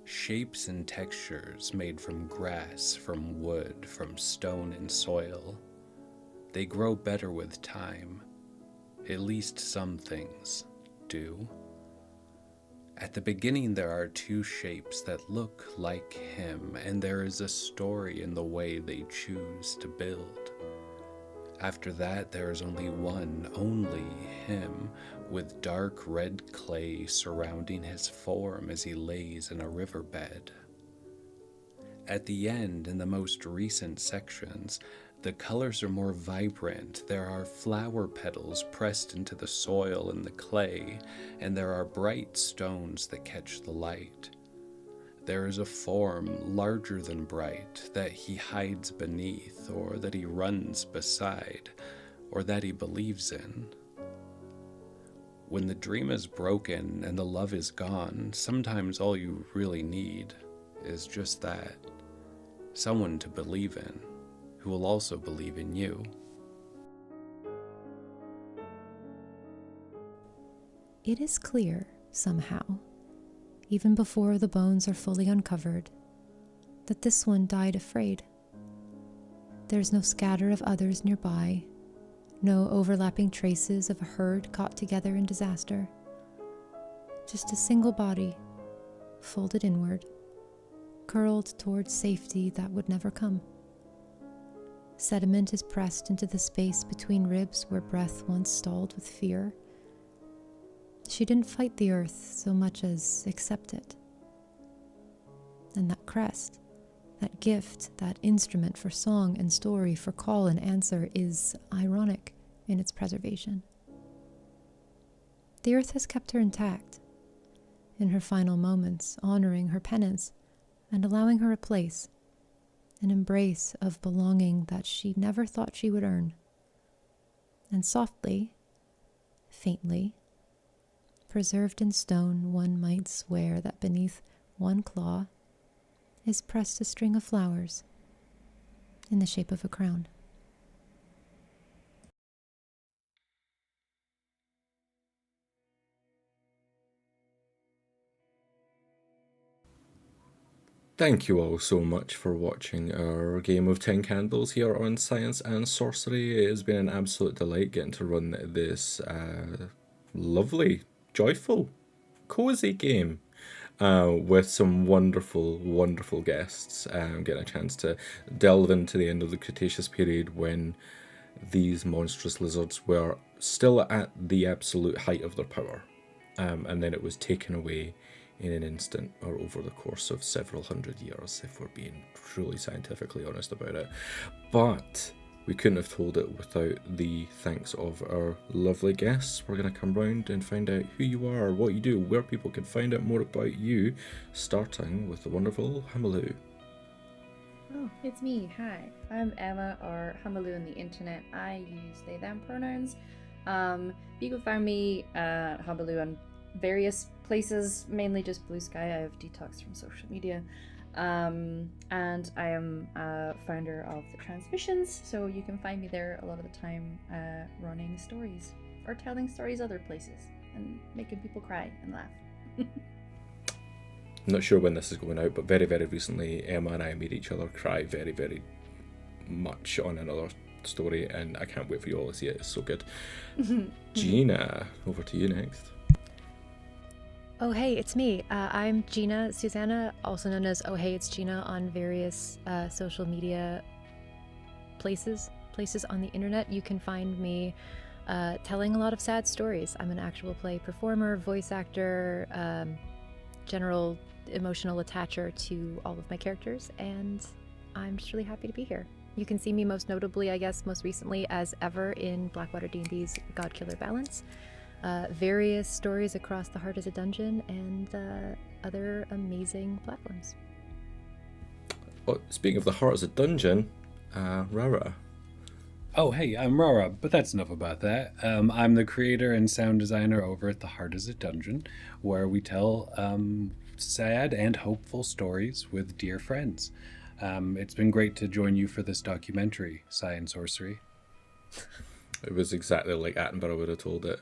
Shapes and textures made from grass, from wood, from stone and soil. They grow better with time. At least some things do. At the beginning, there are two shapes that look like him, and there is a story in the way they choose to build. After that, there is only one, only him, with dark red clay surrounding his form as he lays in a riverbed. At the end, in the most recent sections, the colors are more vibrant. There are flower petals pressed into the soil and the clay, and there are bright stones that catch the light. There is a form larger than bright that he hides beneath, or that he runs beside, or that he believes in. When the dream is broken and the love is gone, sometimes all you really need is just that. Someone to believe in, who will also believe in you. It is clear, somehow, even before the bones are fully uncovered, that this one died afraid. There's no scatter of others nearby, no overlapping traces of a herd caught together in disaster. Just a single body, folded inward, curled towards safety that would never come. Sediment is pressed into the space between ribs where breath once stalled with fear. She didn't fight the earth so much as accept it. And that crest, that gift, that instrument for song and story, for call and answer, is ironic in its preservation. The earth has kept her intact, in her final moments, honoring her penance and allowing her a place, an embrace of belonging that she never thought she would earn. And softly, faintly, preserved in stone, one might swear that beneath one claw is pressed a string of flowers in the shape of a crown. Thank you all so much for watching our game of 10 Candles here on Science and Sorcery. It has been an absolute delight getting to run this lovely, joyful, cozy game with some wonderful, wonderful guests. Getting a chance to delve into the end of the Cretaceous period when these monstrous lizards were still at the absolute height of their power. And then it was taken away in an instant or over the course of several hundred years, if we're being truly scientifically honest about it. But we couldn't have told it without the thanks of our lovely guests. We're going to come round and find out who you are, what you do, where people can find out more about you, starting with the wonderful Hamalu. Oh, it's me. Hi. I'm Emma, or Hamalu on the internet. I use they, them pronouns. You can find me Hamalu on various places, mainly just Blue Sky. I have detoxed from social media. And I am founder of the Transmissions, so you can find me there a lot of the time running stories or telling stories other places and making people cry and laugh. not sure when this is going out, but very, very recently, Emma and I made each other cry very, very much on another story, and I can't wait for you all to see it. It's so good. Gina, over to you next. Oh, hey, it's me. I'm Gina Susanna, also known as Oh, Hey, It's Gina on various social media places on the internet. You can find me telling a lot of sad stories. I'm an actual play performer, voice actor, general emotional attacher to all of my characters, and I'm just really happy to be here. You can see me most notably, I guess, most recently as ever in Blackwater D&D's God Killer Balance. Various stories across The Heart is a Dungeon and other amazing platforms. Oh, speaking of The Heart is a Dungeon, Rara. Oh, hey, I'm Rara, but that's enough about that. I'm the creator and sound designer over at The Heart is a Dungeon, where we tell sad and hopeful stories with dear friends. It's been great to join you for this documentary, Science Sorcery. It was exactly like Attenborough would have told it.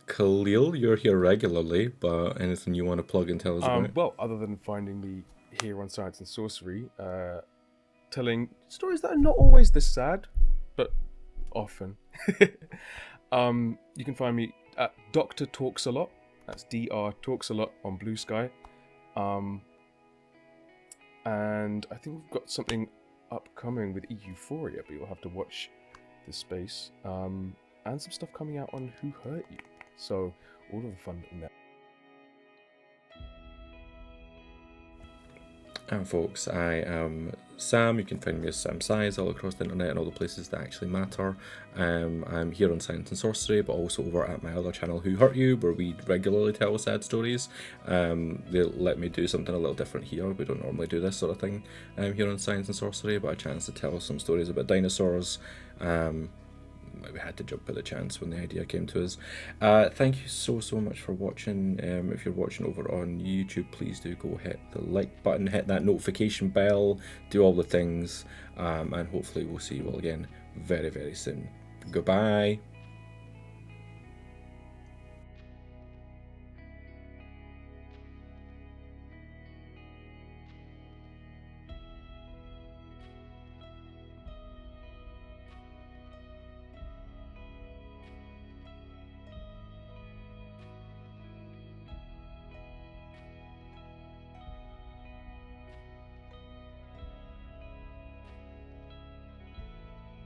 Khalil, you're here regularly, but anything you want to plug and tell us about? Well, other than finding me here on Science and Sorcery, telling stories that are not always this sad, but often. You can find me at Dr. Talks a Lot. That's Dr. Talks a Lot on Blue Sky. And I think we've got something upcoming with Euphoria, but you'll have to watch this space. And some stuff coming out on Who Hurt You. So all of the fun in that. And folks, I am Sam. You can find me as Sam Size all across the internet and all the places that actually matter. I'm here on Science and Sorcery, but also over at my other channel, Who Hurt You, where we regularly tell sad stories. They let me do something a little different here. We don't normally do this sort of thing here on Science and Sorcery, but a chance to tell some stories about dinosaurs. We had to jump at the chance when the idea came to us. Thank you so much for watching. If you're watching over on YouTube, please do go hit the like button, hit that notification bell, do all the things, and hopefully we'll see you all again very, very soon. Goodbye.